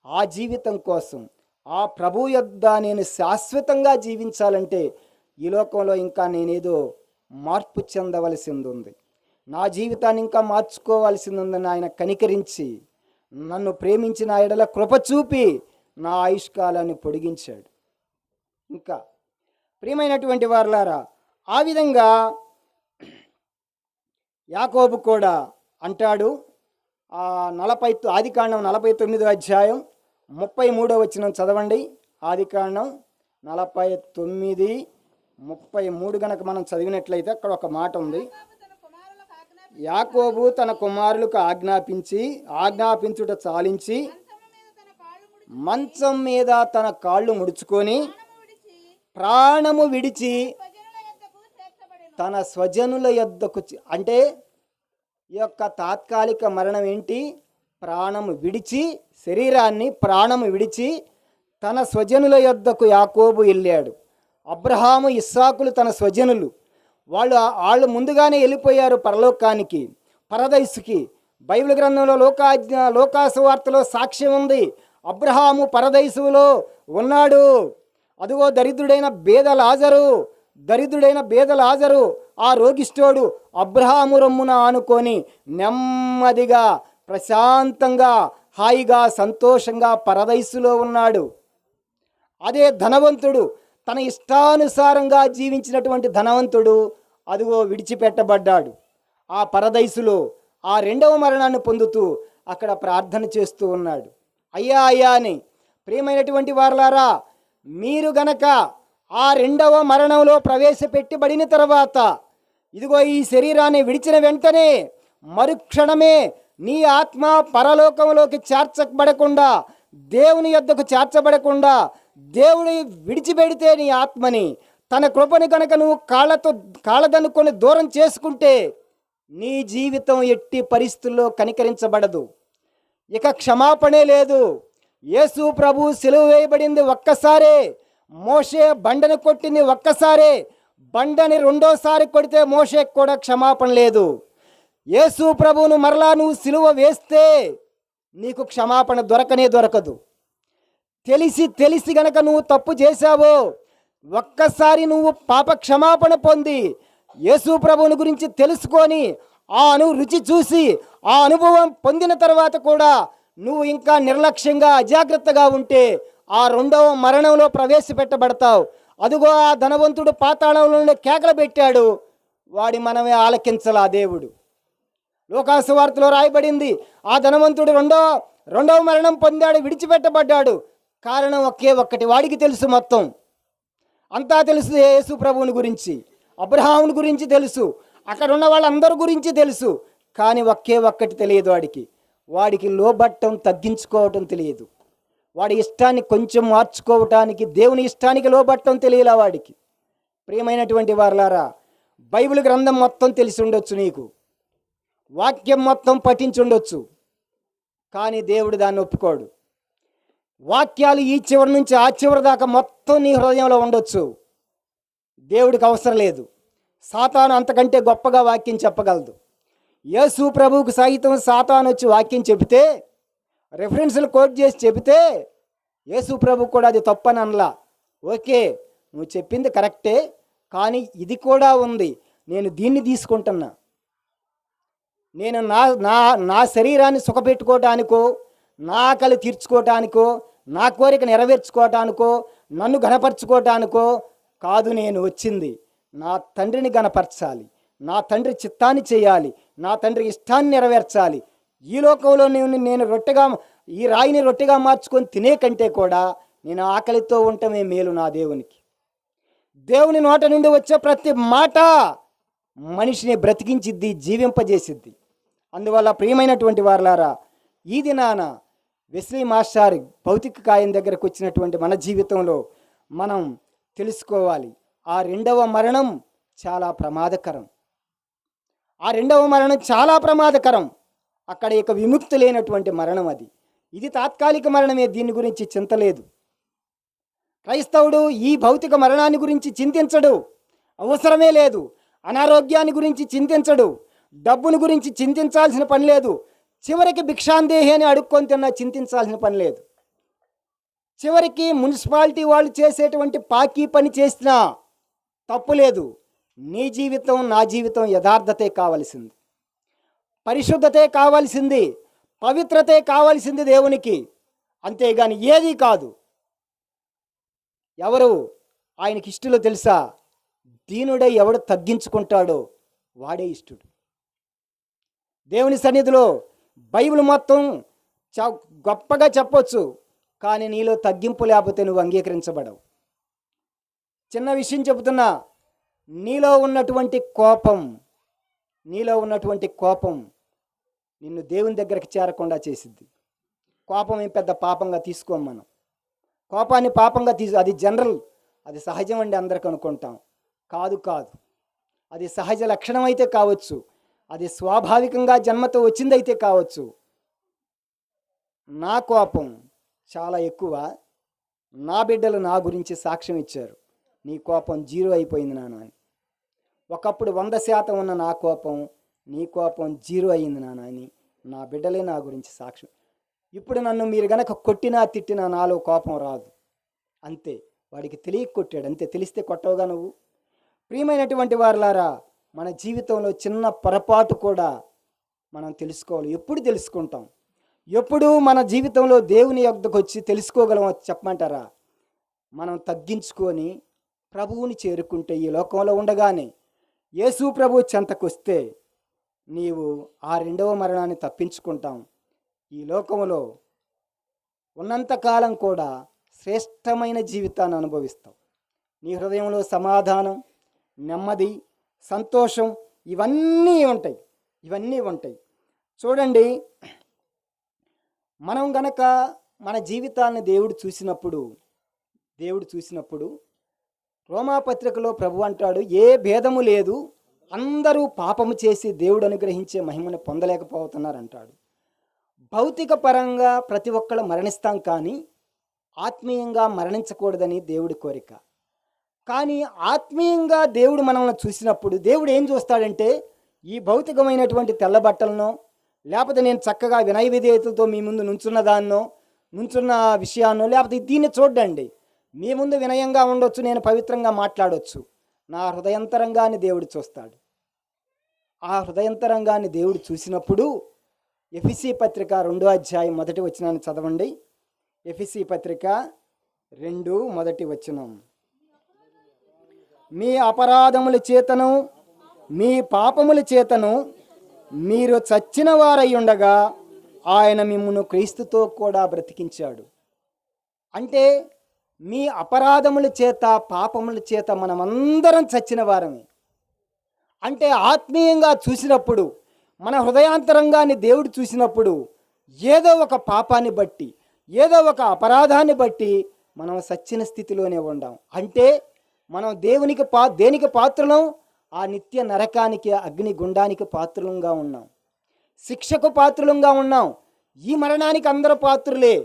ఆ జీవితం కోసం, ఆ ప్రభు యొద్ద నేను శాశ్వతంగా జీవించాలంటే ఈ లోకంలో ఇంకా నేనేదో మార్పు చెందవలసింది ఉంది. నా జీవితాన్ని ఇంకా మార్చుకోవాల్సింది ఉందని ఆయన కనికరించి నన్ను ప్రేమించిన ఎడల కృప చూపి నా ఆయుష్కాలాన్ని పొడిగించాడు. ఇంకా ప్రియమైనటువంటి వారలారా, ఆ విధంగా యాకోబు కూడా అంటాడు. ఆదికాండం 49:33 చదవండి. ఆదికాండం 49:33 గనక మనం చదివినట్లయితే అక్కడ ఒక మాట ఉంది. యాకోబు తన కుమారులకు ఆజ్ఞాపించుట చాలించి మంచం మీద తన కాళ్ళు ముడుచుకొని ప్రాణము విడిచి తన స్వజనుల యొద్దకు అంటే ఈ యొక్క తాత్కాలిక మరణం ఏంటి? ప్రాణము విడిచి, శరీరాన్ని ప్రాణము విడిచి తన స్వజనుల యొద్దకు యాకోబు వెళ్ళాడు. అబ్రహాము, ఇస్సాకులు తన స్వజనులు. వాళ్ళు ముందుగానే వెళ్ళిపోయారు పరలోకానికి, పరదైసుకి. బైబిల్ గ్రంథంలో లోకాసువార్తలో సాక్ష్యం ఉంది. అబ్రహాము పరదైసులో ఉన్నాడు. అదిగో దరిద్రుడైన బేద లాజరు ఆ రోగిష్ఠోడు అబ్రహాము రొమ్మున ఆనుకొని నెమ్మదిగా, ప్రశాంతంగా, హాయిగా, సంతోషంగా పరదైసులో ఉన్నాడు. అదే ధనవంతుడు, తన ఇష్టానుసారంగా జీవించినటువంటి ధనవంతుడు అదిగో విడిచిపెట్టబడ్డాడు. ఆ పరదైసులో ఆ రెండవ మరణాన్ని పొందుతూ అక్కడ ప్రార్థన చేస్తూ ఉన్నాడు. అయ్యా అయ్యా అని. ప్రియమైనటువంటి వారలారా, మీరు గనక ఆ రెండవ మరణంలో ప్రవేశపెట్టబడిన తర్వాత ఇదిగో ఈ శరీరాన్ని విడిచిన వెంటనే మరుక్షణమే నీ ఆత్మ పరలోకంలోకి చేర్చబడకుండా, దేవుని యొద్దకు చేర్చబడకుండా దేవుడు విడిచిపెడితే నీ ఆత్మని, తన కృపని కనుక నువ్వు కాళ్ళదన్నుకొని దూరం చేసుకుంటే నీ జీవితం ఎట్టి పరిస్థితుల్లో కనికరించబడదు. ఇక క్షమాపణే లేదు. యేసు ప్రభు సిలువ వేయబడింది ఒక్కసారే, మోషే బండను కొట్టింది ఒక్కసారే, బండని రెండోసారి కొడితే మోషేకి కూడా క్షమాపణ లేదు. యేసు ప్రభువును మరలా నువ్వు సిలువ వేస్తే నీకు క్షమాపణ దొరకదు. తెలిసి గనక నువ్వు తప్పు చేశావో ఒక్కసారి నువ్వు పాప క్షమాపణ పొంది యేసు ప్రభువుని గురించి తెలుసుకొని రుచి చూసి ఆ అనుభవం పొందిన తర్వాత కూడా నువ్వు ఇంకా నిర్లక్ష్యంగా, అజాగ్రత్తగా ఉంటే ఆ రెండవ మరణంలో ప్రవేశపెట్టబడతావు. అదిగో ఆ ధనవంతుడు పాతాళంలో నుండి కేకలు పెట్టాడు, వాడి మనమే ఆలకించలా దేవుడు. లోకాసువార్తలో రాయబడింది, ఆ ధనవంతుడు రెండవ మరణం పొందాడు, విడిచిపెట్టబడ్డాడు. కారణం ఒక్కటి, వాడికి తెలుసు, మొత్తం అంతా తెలుసు. యేసు ప్రభువుని గురించి, అబ్రహాముని గురించి తెలుసు, అక్కడ ఉన్న వాళ్ళందరి గురించి తెలుసు. కానీ ఒక్కటి తెలియదు వాడికి లోబట్టం, తగ్గించుకోవటం తెలియదు. వాడి ఇష్టాన్ని కొంచెం మార్చుకోవటానికి, దేవుని ఇష్టానికి లోబట్టం తెలియలా వాడికి. ప్రియమైనటువంటి వారలారా, బైబిల్ గ్రంథం మొత్తం తెలిసి ఉండొచ్చు, నీకు వాక్యం మొత్తం పఠించుండొచ్చు, కానీ దేవుడు దాన్ని ఒప్పుకోడు. వాక్యాలు ఈ చివరి నుంచి ఆ చివరి దాకా మొత్తం నీ హృదయంలో ఉండొచ్చు, దేవుడికి అవసరం లేదు. సాతాను అంతకంటే గొప్పగా వాక్యం చెప్పగలదు. యేసు ప్రభువుకు సహితం సాతాను వచ్చి వాక్యం చెబితే, రెఫరెన్స్లు కోట్ చేసి చెబితే యేసు ప్రభు కూడా అది తప్పని అనలా. ఓకే, నువ్వు చెప్పింది కరెక్టే, కానీ ఇది కూడా ఉంది, నేను దీన్ని తీసుకుంటున్నా. నేను నా శరీరాన్ని సుఖపెట్టుకోవటానికో, నా ఆకలి తీర్చుకోవటానికో, నా కోరిక నెరవేర్చుకోవటానికో, నన్ను ఘనపరచుకోవటానికో కాదు నేను వచ్చింది. నా తండ్రిని ఘనపరచాలి, నా తండ్రి చిత్తాన్ని చేయాలి, నా తండ్రి ఇష్టాన్ని నెరవేర్చాలి. ఈ లోకంలో నేను ఈ రాయిని రొట్టెగా మార్చుకొని తినే కంటే కూడా నేను ఆకలితో ఉండటమే మేలు నా దేవునికి. దేవుని నోట నుండి వచ్చే ప్రతి మాట మనిషిని బ్రతికించిద్ది, జీవింపజేసిద్ది. అందువల్ల ప్రియమైనటువంటి వారలారా, ఈ దినాన వెస్లీ మాస్టర్ భౌతిక కాయం దగ్గరకు వచ్చినటువంటి మన జీవితంలో మనం తెలుసుకోవాలి, ఆ రెండవ మరణం చాలా ప్రమాదకరం. ఆ రెండవ మరణం చాలా ప్రమాదకరం. అక్కడ ఇక విముక్తి లేనటువంటి మరణం అది. ఇది తాత్కాలిక మరణమే, దీని గురించి చింత లేదు. క్రైస్తవుడు ఈ భౌతిక మరణాన్ని గురించి చింతించడు, అవసరమే లేదు. అనారోగ్యాన్ని గురించి చింతించడు, డబ్బుని గురించి చింతించాల్సిన పని లేదు. చివరికి భిక్షాందేహి అని అడుక్కొని తిన్నా చింతించాల్సిన పని లేదు. చివరికి మున్సిపాలిటీ వాళ్ళు చేసేటువంటి పాకీ పని చేసినా తప్పు లేదు. నీ జీవితం నా జీవితం యథార్థతే కావలసింది, పరిశుద్ధతే కావాల్సింది, పవిత్రతే కావాల్సింది దేవునికి. అంతేగాని ఏదీ కాదు. ఎవరు ఆయనకి ఇష్టలో తెలుసా? దీనుడై ఎవడు తగ్గించుకుంటాడో వాడే ఇష్టడు. దేవుని సన్నిధిలో బైబిల్ మొత్తం గొప్పగా చెప్పొచ్చు, కానీ నీలో తగ్గింపు లేకపోతే నువ్వు అంగీకరించబడవు. చిన్న విషయం చెబుతున్నా, నీలో ఉన్నటువంటి కోపం నిన్ను దేవుని దగ్గరికి చేరకుండా చేసిద్ది. కోపం ఏం పెద్ద పాపంగా తీసుకోం మనం. కోపాన్ని పాపంగా అది జనరల్, అది సహజం అండి అందరికి అనుకుంటాం. కాదు, అది సహజ లక్షణం అయితే కావచ్చు, అది స్వాభావికంగా జన్మతో వచ్చిందైతే కావచ్చు. నా కోపం చాలా ఎక్కువ. నా బిడ్డలు నా గురించి సాక్ష్యం ఇచ్చారు, నీ కోపం 0 అయిపోయింది నాన్న అని. ఒకప్పుడు 100% ఉన్న నా కోపం, నీ కోపం 0 అయ్యింది నాన్న అని నా బిడ్డలే నా గురించి సాక్ష్యం. ఇప్పుడు నన్ను మీరు గనక కొట్టినా తిట్టినా నాలో కోపం రాదు. అంతే, వాడికి తెలియక కొట్టాడు అంతే. తెలిస్తే కొట్టవుగా నువ్వు. ప్రియమైనటువంటి వారులారా, మన జీవితంలో చిన్న పొరపాటు కూడా మనం తెలుసుకోవాలి. ఎప్పుడు తెలుసుకుంటాం? ఎప్పుడు మన జీవితంలో దేవుని యొద్దకు వచ్చి తెలుసుకోగలమో చెప్పమంటారా? మనం తగ్గించుకొని ప్రభువుని చేరుకుంటే, ఈ లోకంలో ఉండగానే యేసు ప్రభు చెంతకొస్తే నీవు ఆ 2వ మరణాన్ని తప్పించుకుంటాం. ఈ లోకంలో ఉన్నంతకాలం కూడా శ్రేష్టమైన జీవితాన్ని అనుభవిస్తావు. నీ హృదయంలో సమాధానం, నెమ్మది, సంతోషం ఇవన్నీ ఉంటాయి. చూడండి, మనం గనక మన జీవితాన్ని దేవుడు చూసినప్పుడు రోమాపత్రికలో ప్రభు అంటాడు, ఏ భేదము లేదు, అందరూ పాపము చేసి దేవుడు అనుగ్రహించే మహిమను పొందలేకపోతున్నారంటాడు. భౌతిక పరంగా ప్రతి ఒక్కళ్ళు మరణిస్తాం, కానీ ఆత్మీయంగా మరణించకూడదని దేవుడి కోరిక. కానీ ఆత్మీయంగా దేవుడు మనల్ని చూసినప్పుడు దేవుడు ఏం చూస్తాడంటే, ఈ భౌతికమైనటువంటి తెల్ల బట్టలను, లేకపోతే నేను చక్కగా వినయ విధేయతలతో మీ ముందు నుంచున్న విషయాన్నో, లేకపోతే దీన్ని చూడండి, మీ ముందు వినయంగా ఉండొచ్చు, నేను పవిత్రంగా మాట్లాడవచ్చు. నా హృదయంతరంగాన్ని దేవుడు చూస్తాడు. ఆ హృదయంతరంగాన్ని దేవుడు చూసినప్పుడు ఎఫెసీ పత్రిక 2వ అధ్యాయం 1వ వచనాన్ని చదవండి. ఎఫెసీ పత్రిక 2 1వ వచనం. మీ అపరాధముల చేతను మీ పాపముల చేతను మీరు చచ్చిన వారై ఉండగా ఆయన మిమ్మును క్రీస్తుతో కూడా బ్రతికించాడు. అంటే మీ అపరాధముల చేత పాపముల చేత మనమందరం చచ్చిన వారమే. అంటే ఆత్మీయంగా చూసినప్పుడు, మన హృదయాంతరంగాన్ని దేవుడు చూసినప్పుడు, ఏదో ఒక పాపాన్ని బట్టి, ఏదో ఒక అపరాధాన్ని బట్టి మనం సచ్చిన స్థితిలోనే ఉండాం. అంటే మనం దేనికి పాత్రలం? ఆ నిత్య నరకానికి, అగ్నిగుండానికి పాత్రలంగా ఉన్నాం, శిక్షకు పాత్రలంగా ఉన్నాం. ఈ మరణానికి అందరూ పాత్రులే.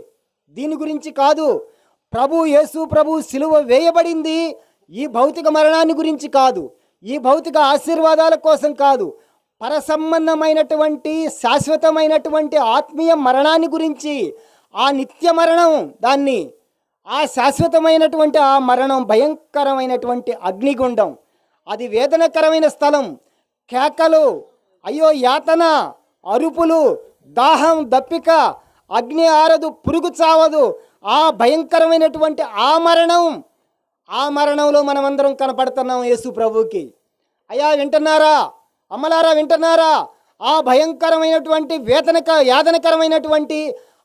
దీని గురించి కాదు. యేసు ప్రభు సిలువ వేయబడింది ఈ భౌతిక మరణాన్ని గురించి కాదు, ఈ భౌతిక ఆశీర్వాదాల కోసం కాదు, పరసంబంధమైనటువంటి శాశ్వతమైనటువంటి ఆత్మీయ మరణాన్ని గురించి. ఆ నిత్య మరణం, దాన్ని ఆ శాశ్వతమైనటువంటి ఆ మరణం భయంకరమైనటువంటి అగ్నిగుండం, అది వేదనకరమైన స్థలం. కేకలు, అయ్యో యాతన, అరుపులు, దాహం, దప్పిక, అగ్ని ఆరదు, పురుగు చావదు. ఆ భయంకరమైనటువంటి ఆ మరణంలో మనమందరం కనపడుతున్నాం యేసు ప్రభువుకి. అయ్యా వింటున్నారా? అమ్మలారా వింటున్నారా? ఆ భయంకరమైనటువంటి యాతనకరమైనటువంటి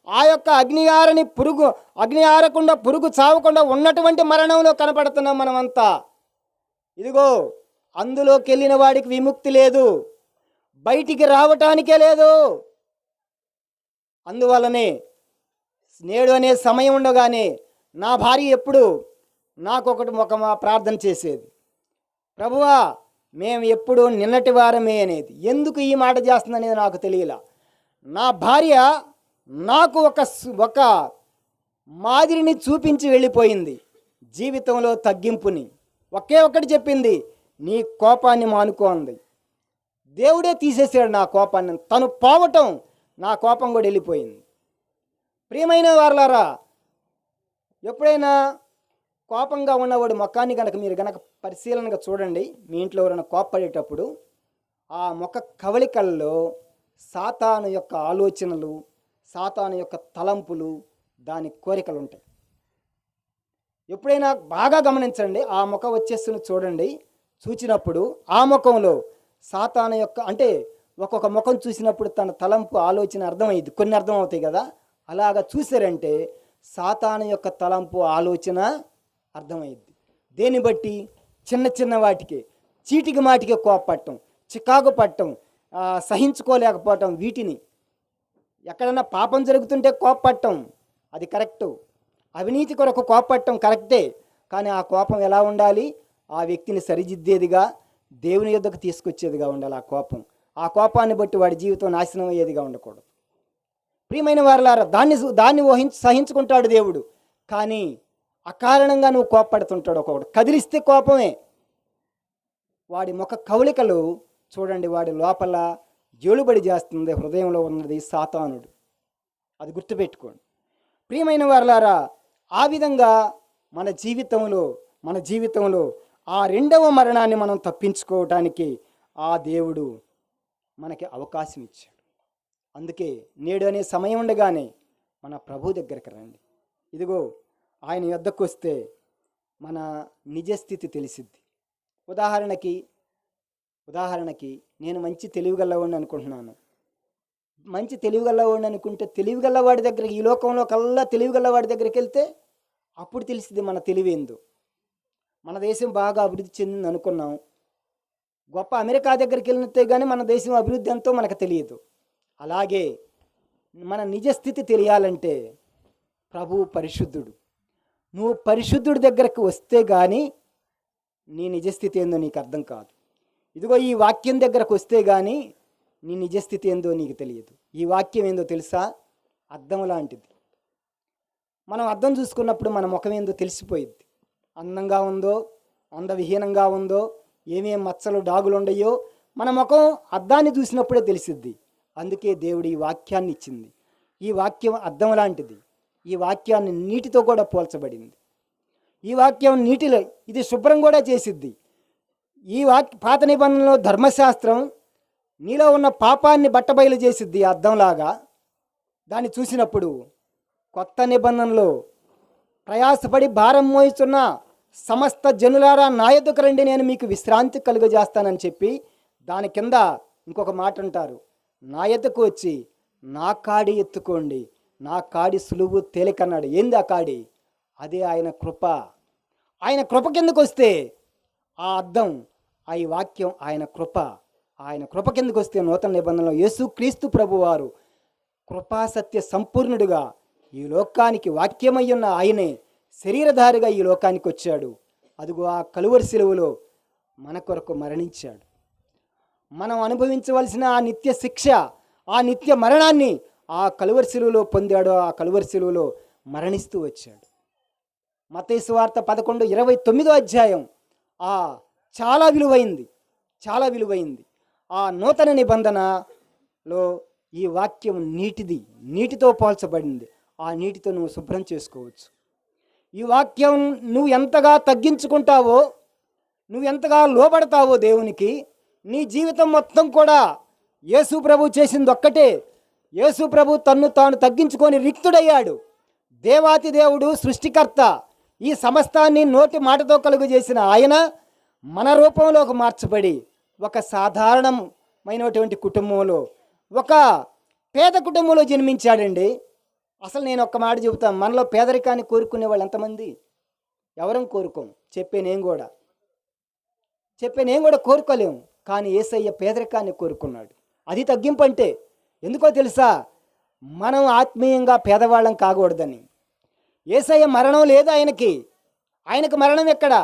ఆ యొక్క అగ్ని ఆరకుండా పురుగు చావకుండా ఉన్నటువంటి మరణంలో కనపడుతున్నాం మనమంతా. ఇదిగో, అందులోకి వెళ్ళిన వాడికి విముక్తి లేదు, బయటికి రావటానికే లేదు. అందువల్లనే నేడు అనే సమయం ఉండగానే నా భార్య ఎప్పుడు ఒక ప్రార్థన చేసేది, ప్రభువా మేము ఎప్పుడు నిన్నటి వారమే అనేది. ఎందుకు ఈ మాట చేస్తుందనేది నాకు తెలియలా. నా భార్య నాకు ఒక మాదిరిని చూపించి వెళ్ళిపోయింది, జీవితంలో తగ్గింపుని. ఒక్కటి చెప్పింది, నీ కోపాన్ని మానుకో అంది. దేవుడే తీసేసాడు నా కోపాన్ని. తను పోవటం నా కోపం కూడా వెళ్ళిపోయింది. ప్రియమైన వారలారా, ఎప్పుడైనా కోపంగా ఉన్నవాడు ముఖాన్ని కనుక మీరు కనుక పరిశీలనగా చూడండి, మీ ఇంట్లో ఎవరైనా కోప్పడేటప్పుడు ఆ ముఖ కవళికల్లో సాతాను యొక్క ఆలోచనలు, సాతాను యొక్క తలంపులు, దాని కోరికలు ఉంటాయి. ఎప్పుడైనా బాగా గమనించండి, ఆ ముఖ వచ్చేస్తున్న చూడండి. చూచినప్పుడు ఆ ముఖంలో సాతాను యొక్క అంటే ఒక్కొక్క ముఖం చూసినప్పుడు తన తలంపు ఆలోచన అర్థమైంది, కొన్ని అర్థం అవుతాయి కదా. అలాగా చూసారంటే సాతాను యొక్క తలంపు ఆలోచన అర్థమైద్ది. దేన్ని బట్టి? చిన్న చిన్న వాటికి, చీటికి మాటికి కోపపడటం, చికాకు పడటం, సహించుకోలేకపోవటం, వీటిని ఎక్కడన్నా పాపం జరుగుతుంటే కోపపడటం అది కరెక్టు, అవినీతి కొరకు కోపపడటం కరెక్టే. కానీ ఆ కోపం ఎలా ఉండాలి? ఆ వ్యక్తిని సరిదిద్దేదిగా, దేవుని యొద్దకు తీసుకొచ్చేదిగా ఉండాలి ఆ కోపం. ఆ కోపాన్ని బట్టి వాడి జీవితం నాశనం అయ్యేదిగా ఉండకూడదు. ప్రియమైన వారలారా, దాన్ని సహించుకుంటాడు దేవుడు. కానీ అకారణంగా నువ్వు కోపపడుతుంటాడు. ఒకడు కదిలిస్తే కోపమే. వాడి ముఖ కవళికలు చూడండి, వాడి లోపల జోలుబడి చేస్తుంది. హృదయంలో ఉన్నది సాతానుడు. అది గుర్తుపెట్టుకోండి. ప్రియమైన వారలారా, ఆ విధంగా మన జీవితంలో ఆ రెండవ మరణాన్ని మనం తప్పించుకోవటానికి ఆ దేవుడు మనకి అవకాశం ఇచ్చాడు. అందుకే నేడు అనే సమయం ఉండగానే మన ప్రభు దగ్గరికి రండి. ఇదిగో ఆయన యొద్దకు వస్తే మన నిజస్థితి తెలిసిద్ది. ఉదాహరణకి నేను మంచి తెలివిగలవాడిని అనుకుంటున్నాను. మంచి తెలివిగలవాడిని అనుకుంటే తెలివిగలవాడి దగ్గరికి, ఈ లోకంలో కల్లా తెలివిగలవాడి దగ్గరికి వెళ్తే అప్పుడు తెలిసింది మన తెలివేందో. మన దేశం బాగా అభివృద్ధి చెందింది అనుకున్నాం. గొప్ప అమెరికా దగ్గరికి వెళ్ళితే కానీ మన దేశం అభివృద్ధి ఎంతో మనకు తెలియదు. అలాగే మన నిజస్థితి తెలియాలంటే ప్రభువు పరిశుద్ధుడు. నువ్వు పరిశుద్ధుడి దగ్గరకు వస్తే కానీ నీ నిజస్థితి ఏందో నీకు అర్థం కాదు. ఇదిగో ఈ వాక్యం దగ్గరకు వస్తే కానీ నీ నిజస్థితి ఏందో నీకు తెలియదు. ఈ వాక్యం ఏందో తెలుసా? అద్దం లాంటిది. మనం అద్దం చూసుకున్నప్పుడు మన ముఖం ఏందో తెలిసిపోయిద్ది. అందంగా ఉందో, అందవిహీనంగా ఉందో, ఏమేం మచ్చలు డాగులు ఉండయో మన ముఖం అద్దాన్ని చూసినప్పుడే తెలిసిద్ది. అందుకే దేవుడు ఈ వాక్యాన్ని ఇచ్చింది. ఈ వాక్యం అద్దం లాంటిది. ఈ వాక్యాన్ని నీటితో కూడా పోల్చబడింది. ఈ వాక్యం నీటిలో ఇది శుభ్రం కూడా చేసిద్ది. ఈ పాత నిబంధనలో ధర్మశాస్త్రం నీలో ఉన్న పాపాన్ని బట్టబయలు చేసిద్ది అద్దంలాగా. దాన్ని చూసినప్పుడు కొత్త నిబంధనలో ప్రయాసపడి భారం మోయిస్తున్న సమస్త జనులారా నా యొద్దకు రండి, నేను మీకు విశ్రాంతి కలుగజేస్తానని చెప్పి దాని కింద ఇంకొక మాట అంటారు, నా యొద్దకు వచ్చి నా కాడి ఎత్తుకోండి, నా కాడి సులువు తేలికన్నాడు. ఏంది ఆ కాడి? అదే ఆయన కృప. ఆయన కృప కిందకు వస్తే ఆ అద్దం, ఈ వాక్యం ఆయన కృప. ఆయన కృప కిందకు వస్తే నూతన నిబంధనలో యేసుక్రీస్తు ప్రభువారు కృపాసత్య సంపూర్ణుడిగా ఈ లోకానికి వాక్యమయ్యున్న ఆయనే శరీరధారిగా ఈ లోకానికి వచ్చాడు. అదిగో ఆ కలువరి శిలువలో మన కొరకు మరణించాడు. మనం అనుభవించవలసిన ఆ నిత్య శిక్ష, ఆ నిత్య మరణాన్ని ఆ కలువరి శిలువలో పొందాడు. ఆ కలువరి శిలువలో మరణిస్తూ వచ్చాడు. మత్తయి సువార్త 11:29 అధ్యాయం చాలా విలువైంది. ఆ నూతన నిబంధనలో ఈ వాక్యం నీటితో పోల్చబడింది. ఆ నీటితో నువ్వు శుభ్రం చేసుకోవచ్చు. ఈ వాక్యం నువ్వు ఎంతగా తగ్గించుకుంటావో, నువ్వు ఎంతగా లోబడతావో దేవునికి, నీ జీవితం మొత్తం కూడా యేసు ప్రభు చేసింది ఒక్కటే. యేసు ప్రభు తన్ను తాను తగ్గించుకొని రిక్తుడయ్యాడు. దేవాతి దేవుడు, సృష్టికర్త, ఈ సమస్తాన్ని నోటి మాటతో కలుగు చేసిన ఆయన మన రూపంలోకి మార్చబడి ఒక సాధారణమైనటువంటి కుటుంబంలో, ఒక పేద కుటుంబంలో జన్మించాడండి. అసలు నేను ఒక్క మాట చెబుతాను, మనలో పేదరికాన్ని కోరుకునే వాళ్ళు ఎంతమంది? ఎవరం కోరుకోం. చెప్పే నేను కూడా కోరుకోలేము. కానీ యేసయ్య పేదరికాన్ని కోరుకున్నాడు. అది తగ్గింపు అంటే ఎందుకో తెలుసా? మనం ఆత్మీయంగా పేదవాళ్ళం కాకూడదని. యేసయ్య మరణం లేదు ఆయనకు మరణం ఎక్కడ?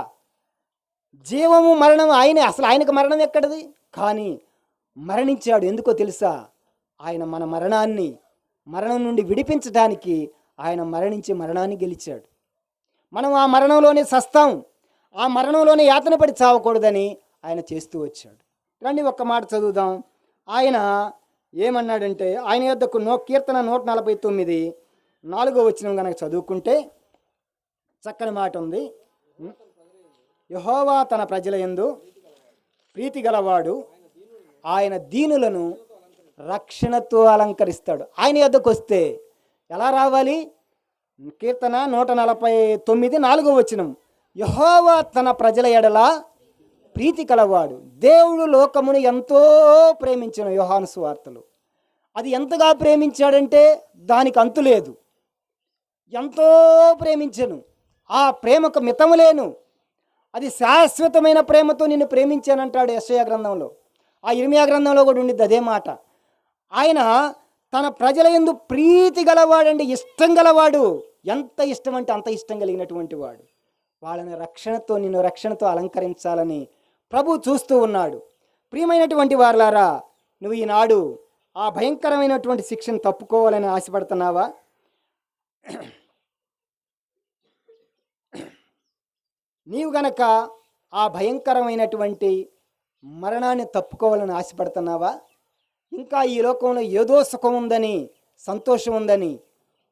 జీవము మరణం ఆయనే. అసలు ఆయనకు మరణం ఎక్కడది? కానీ మరణించాడు. ఎందుకో తెలుసా? ఆయన మన మరణం నుండి విడిపించడానికి ఆయన మరణించి మరణాన్ని గెలిచాడు. మనం ఆ మరణంలోనే సస్తాం, ఆ మరణంలోనే యాతన పడి చావకూడదని ఆయన చేస్తూ వచ్చాడు. రండి ఒక్క మాట చదువుదాం. ఆయన ఏమన్నాడంటే ఆయన యొద్దకు కీర్తన 149 4వ వచనం కనుక చదువుకుంటే చక్కని మాట ఉంది. యెహోవా తన ప్రజల యందు ప్రీతి గలవాడు, ఆయన దీనులను రక్షణతో అలంకరిస్తాడు. ఆయన యొద్దకు వస్తే ఎలా రావాలి? కీర్తన 149 4వ వచనం, యెహోవా తన ప్రజల ఎడల ప్రీతి కలవాడు. దేవుడు లోకమును ఎంతో ప్రేమించిన యోహాను సువార్తలు. అది ఎంతగా ప్రేమించాడంటే దానికి అంతు లేదు. ఎంతో ప్రేమించను, ఆ ప్రేమకు మితము లేను. అది శాశ్వతమైన ప్రేమతో నిన్ను ప్రేమించానంటాడు యెషయా గ్రంథంలో. ఆ ఇర్మియా గ్రంథంలో కూడా ఉండిద్ది అదే మాట. ఆయన తన ప్రజల యందు ప్రీతి గలవాడండి, ఇష్టం గలవాడు. ఎంత ఇష్టం అంటే అంత ఇష్టం కలిగినటువంటి వాడు. వాళ్ళని నిన్ను రక్షణతో అలంకరించాలని ప్రభు చూస్తూ ఉన్నాడు. ప్రియమైనటువంటి వారలారా, నువ్వు ఈనాడు ఆ భయంకరమైనటువంటి శిక్షను తప్పుకోవాలని ఆశపడుతున్నావా? నీవు గనక ఆ భయంకరమైనటువంటి మరణాన్ని తప్పుకోవాలని ఆశపడుతున్నావా? ఇంకా ఈ లోకంలో ఏదో సుఖం ఉందని, సంతోషం ఉందని,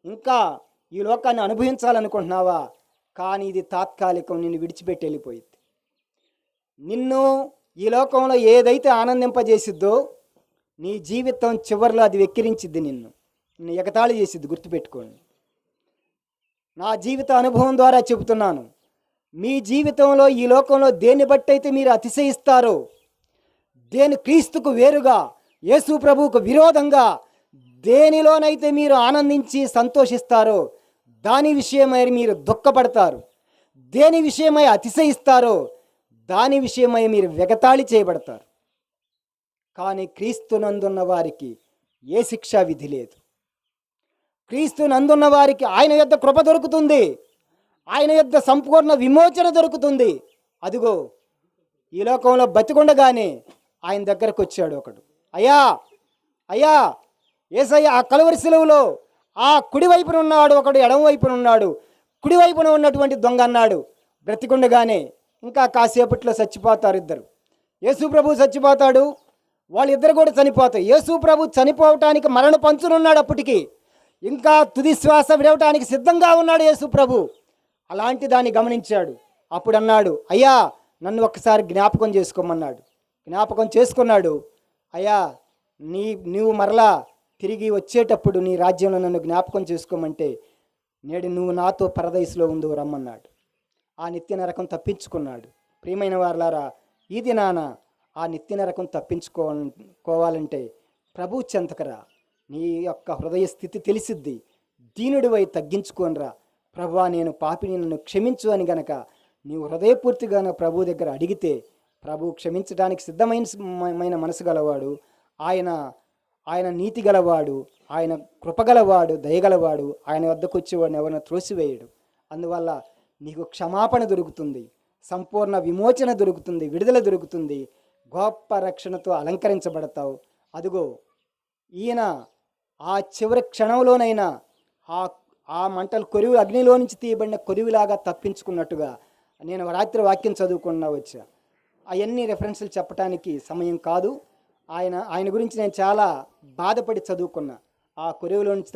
ఇంకా ఈ లోకాన్ని అనుభవించాలనుకుంటున్నావా? కానీ ఇది తాత్కాలికం, నిన్ను విడిచిపెట్టి వెళ్ళిపోయింది. నిన్ను ఈ లోకంలో ఏదైతే ఆనందింపజేసిద్దో నీ జీవితం చివరిలో అది వెక్కిరించిద్ది, నిన్ను ఎగతాళి చేసిద్ది. గుర్తుపెట్టుకోండి. నా జీవిత అనుభవం ద్వారా చెబుతున్నాను. మీ జీవితంలో ఈ లోకంలో దేన్ని బట్టి అయితే మీరు అతిశయిస్తారో, దేని క్రీస్తుకు వేరుగా, యేసు ప్రభువుకు విరోధంగా దేనిలోనైతే మీరు ఆనందించి సంతోషిస్తారో దాని విషయమై మీరు దుఃఖపడతారు. దేని విషయమై అతిశయిస్తారో దాని విషయమై మీరు వెగతాళి చేయబడతారు. కానీ క్రీస్తునందున్న వారికి ఏ శిక్షా విధి లేదు. క్రీస్తునందున్న వారికి ఆయన యొద్ద కృప దొరుకుతుంది, ఆయన యొద్ద సంపూర్ణ విమోచన దొరుకుతుంది. అదిగో ఈ లోకంలో బతికుండగానే ఆయన దగ్గరకు వచ్చాడు ఒకడు. అయ్యా అయ్యా యేసయ్య ఆ కలువరి శిలువలో ఆ కుడివైపున ఉన్నాడు ఒకడు, ఎడమ వైపున ఉన్నాడు. కుడివైపున ఉన్నటువంటి దొంగ అన్నాడు, బ్రతికుండగానే ఇంకా కాసేపట్లో చచ్చిపోతారు ఇద్దరు. యేసు ప్రభు చచ్చిపోతాడు, వాళ్ళిద్దరు కూడా చనిపోతారు. యేసు ప్రభు చనిపోవటానికి మరణ పంచునున్నాడు. అప్పటికి ఇంకా తుది శ్వాస విడవటానికి సిద్ధంగా ఉన్నాడు యేసు ప్రభు. అలాంటి దాన్ని గమనించాడు. అప్పుడు అన్నాడు, అయ్యా నన్ను ఒక్కసారి జ్ఞాపకం చేసుకోమన్నాడు. జ్ఞాపకం చేసుకున్నాడు. అయ్యా నీవు మరలా తిరిగి వచ్చేటప్పుడు నీ రాజ్యంలో నన్ను జ్ఞాపకం చేసుకోమంటే నేడు నువ్వు నాతో పరదైసులో ఉండు రమ్మన్నాడు. ఆ నిత్య నరకం తప్పించుకున్నాడు. ప్రియమైన వారలారా, ఈ దినాన ఆ నిత్య నరకం తప్పించుకోవాలంటే ప్రభు చెంతకరా. నీ యొక్క హృదయ స్థితి తెలిసిద్ది. దీనుడివై తగ్గించుకోనరా. ప్రభువా నేను పాపిని, నన్ను క్షమించు అని గనక నీవు హృదయపూర్తిగా ప్రభు దగ్గర అడిగితే ప్రభు క్షమించడానికి సిద్ధమైన మనసు గలవాడు. ఆయన నీతి గలవాడు, ఆయన కృపగలవాడు, దయగలవాడు. ఆయన వద్దకు వచ్చేవాడిని ఎవరిని త్రోసివేయడు. అందువల్ల నీకు క్షమాపణ దొరుకుతుంది, సంపూర్ణ విమోచన దొరుకుతుంది, విడుదల దొరుకుతుంది, గొప్ప రక్షణతో అలంకరించబడతావు. అదిగో ఈయన ఆ చివరి క్షణంలోనైనా ఆ మంటలు కొరివి, అగ్నిలో నుంచి తీయబడిన కొరివిలాగా తప్పించుకున్నట్టుగా నేను రాత్రి వాక్యం చదువుకున్నా వచ్చా. అవన్నీ రెఫరెన్స్లు చెప్పడానికి సమయం కాదు. ఆయన గురించి నేను చాలా బాధపడి చదువుకున్నా. ఆ కొరివిలో నుంచి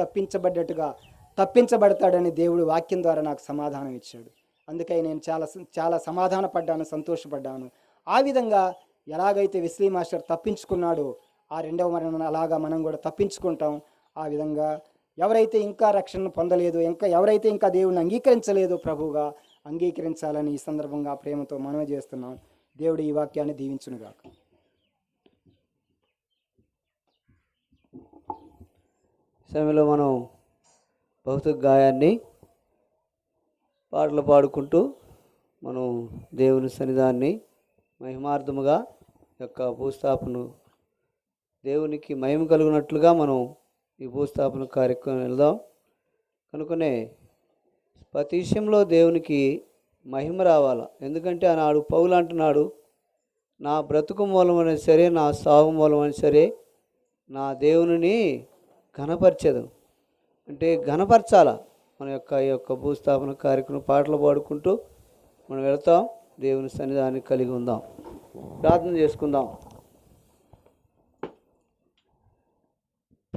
తప్పించబడతాడని దేవుడు వాక్యం ద్వారా నాకు సమాధానం ఇచ్చాడు. అందుకే నేను చాలా సమాధానపడ్డాను, సంతోషపడ్డాను. ఆ విధంగా ఎలాగైతే వెస్లీ మాస్టర్ తప్పించుకున్నాడో ఆ రెండవ మరణం అలాగా మనం కూడా తప్పించుకుంటాం. ఆ విధంగా ఎవరైతే ఇంకా రక్షణ పొందలేదో, ఎవరైతే ఇంకా దేవుని అంగీకరించలేదో ప్రభువుగా అంగీకరించాలని ఈ సందర్భంగా ప్రేమతో మనవి చేస్తున్నాం. దేవుడు ఈ వాక్యాన్ని దీవించునుగాక. సమయంలో మనం భౌతిక గాయాన్ని పాటలు పాడుకుంటూ మనం దేవుని సన్నిధాన్ని మహిమార్థముగా యొక్క భూస్థాపన దేవునికి మహిమ కలుగునట్లుగా మనం ఈ భూస్థాపన కార్యక్రమం వెళ్దాం. కనుకనే ప్రతి విషయంలో దేవునికి మహిమ రావాలా. ఎందుకంటే ఆనాడు పౌలు అంటున్నాడు, నా బ్రతుకు మూలమైనా సరే, నా సావు మూలమైనా సరే నా దేవుని ఘనపరచదు. అంటే ఘనపరచాలా. మన ఈ యొక్క భూస్థాపన కార్యక్రమం పాటలు పాడుకుంటూ మనం వెళతాం. దేవుని సన్నిధాన్ని కలిగి ఉందాం, ప్రార్థన చేసుకుందాం.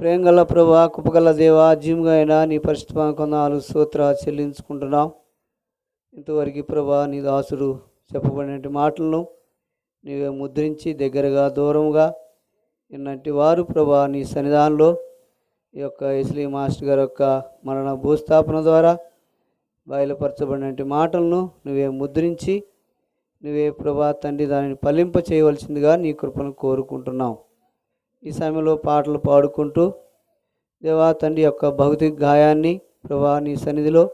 ప్రేమగల ప్రభా, కృపగల దేవా, జీముగా అయినా నీ పరిశుద్ధ కొందాలు స్తోత్రాలు చెల్లించుకుంటున్నాం. ఇంతవరకు ప్రభా నీ దాసుడు చెప్పబడిన మాటలను నీవే ముద్రించి దగ్గరగా దూరంగా ఇన్నటి వారు ప్రభా నీ సన్నిధానంలో ఈ యొక్క ఎస్లీ మాస్టర్ గారి యొక్క మరణ భూస్థాపన ద్వారా బయలుపరచబడిన మాటలను నువ్వే ముద్రించి నువ్వే ప్రభా తండ్రి దానిని ఫలింప చేయవలసిందిగా నీ కృపను కోరుకుంటున్నాం. ఈ సమయంలో పాటలు పాడుకుంటూ దేవా తండ్రి యొక్క భౌతిక గాయాన్ని ప్రభా నీ సన్నిధిలో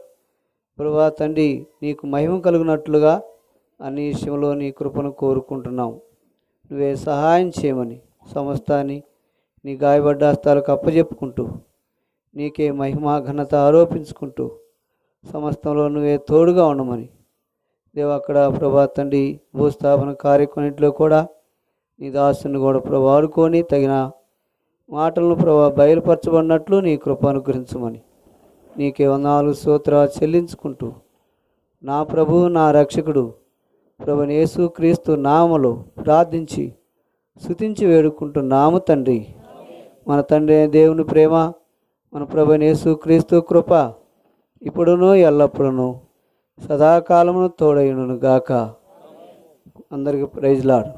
ప్రభా తండ్రి నీకు మహిమ కలుగునట్లుగా అన్ని విషయంలో నీ కృపను కోరుకుంటున్నాం. నువ్వే సహాయం చేయమని సమస్తాన్ని నీ గాయపడ్డ హస్తాలకు అప్పచెప్పుకుంటూ నీకే మహిమ ఘనత ఆరోపించుకుంటూ సమస్తంలో నువ్వే తోడుగా ఉండమని దేవ అక్కడ ప్రభా తండ్రి భూస్థాపన కార్యక్రమంలో కూడా నీ దాసుని కూడా ప్రభా వాడుకొని తగిన మాటలను ప్రభా బయలుపరచబడినట్లు నీ కృప అనుగ్రహించమని నీకే వందనాలు స్తోత్రాలు చెల్లించుకుంటూ నా ప్రభు నా రక్షకుడు ప్రభువైన యేసు క్రీస్తు నామములో ప్రార్థించి స్తుతించి వేడుకుంటున్నాము తండ్రి. మన తండ్రి అయిన దేవుని ప్రేమ, మన ప్రభువైన యేసు క్రీస్తు కృప ఇప్పుడును ఎల్లప్పుడూ సదాకాలమును తోడైనను గాక. అందరికీ ప్రైజ్ లార్డ్.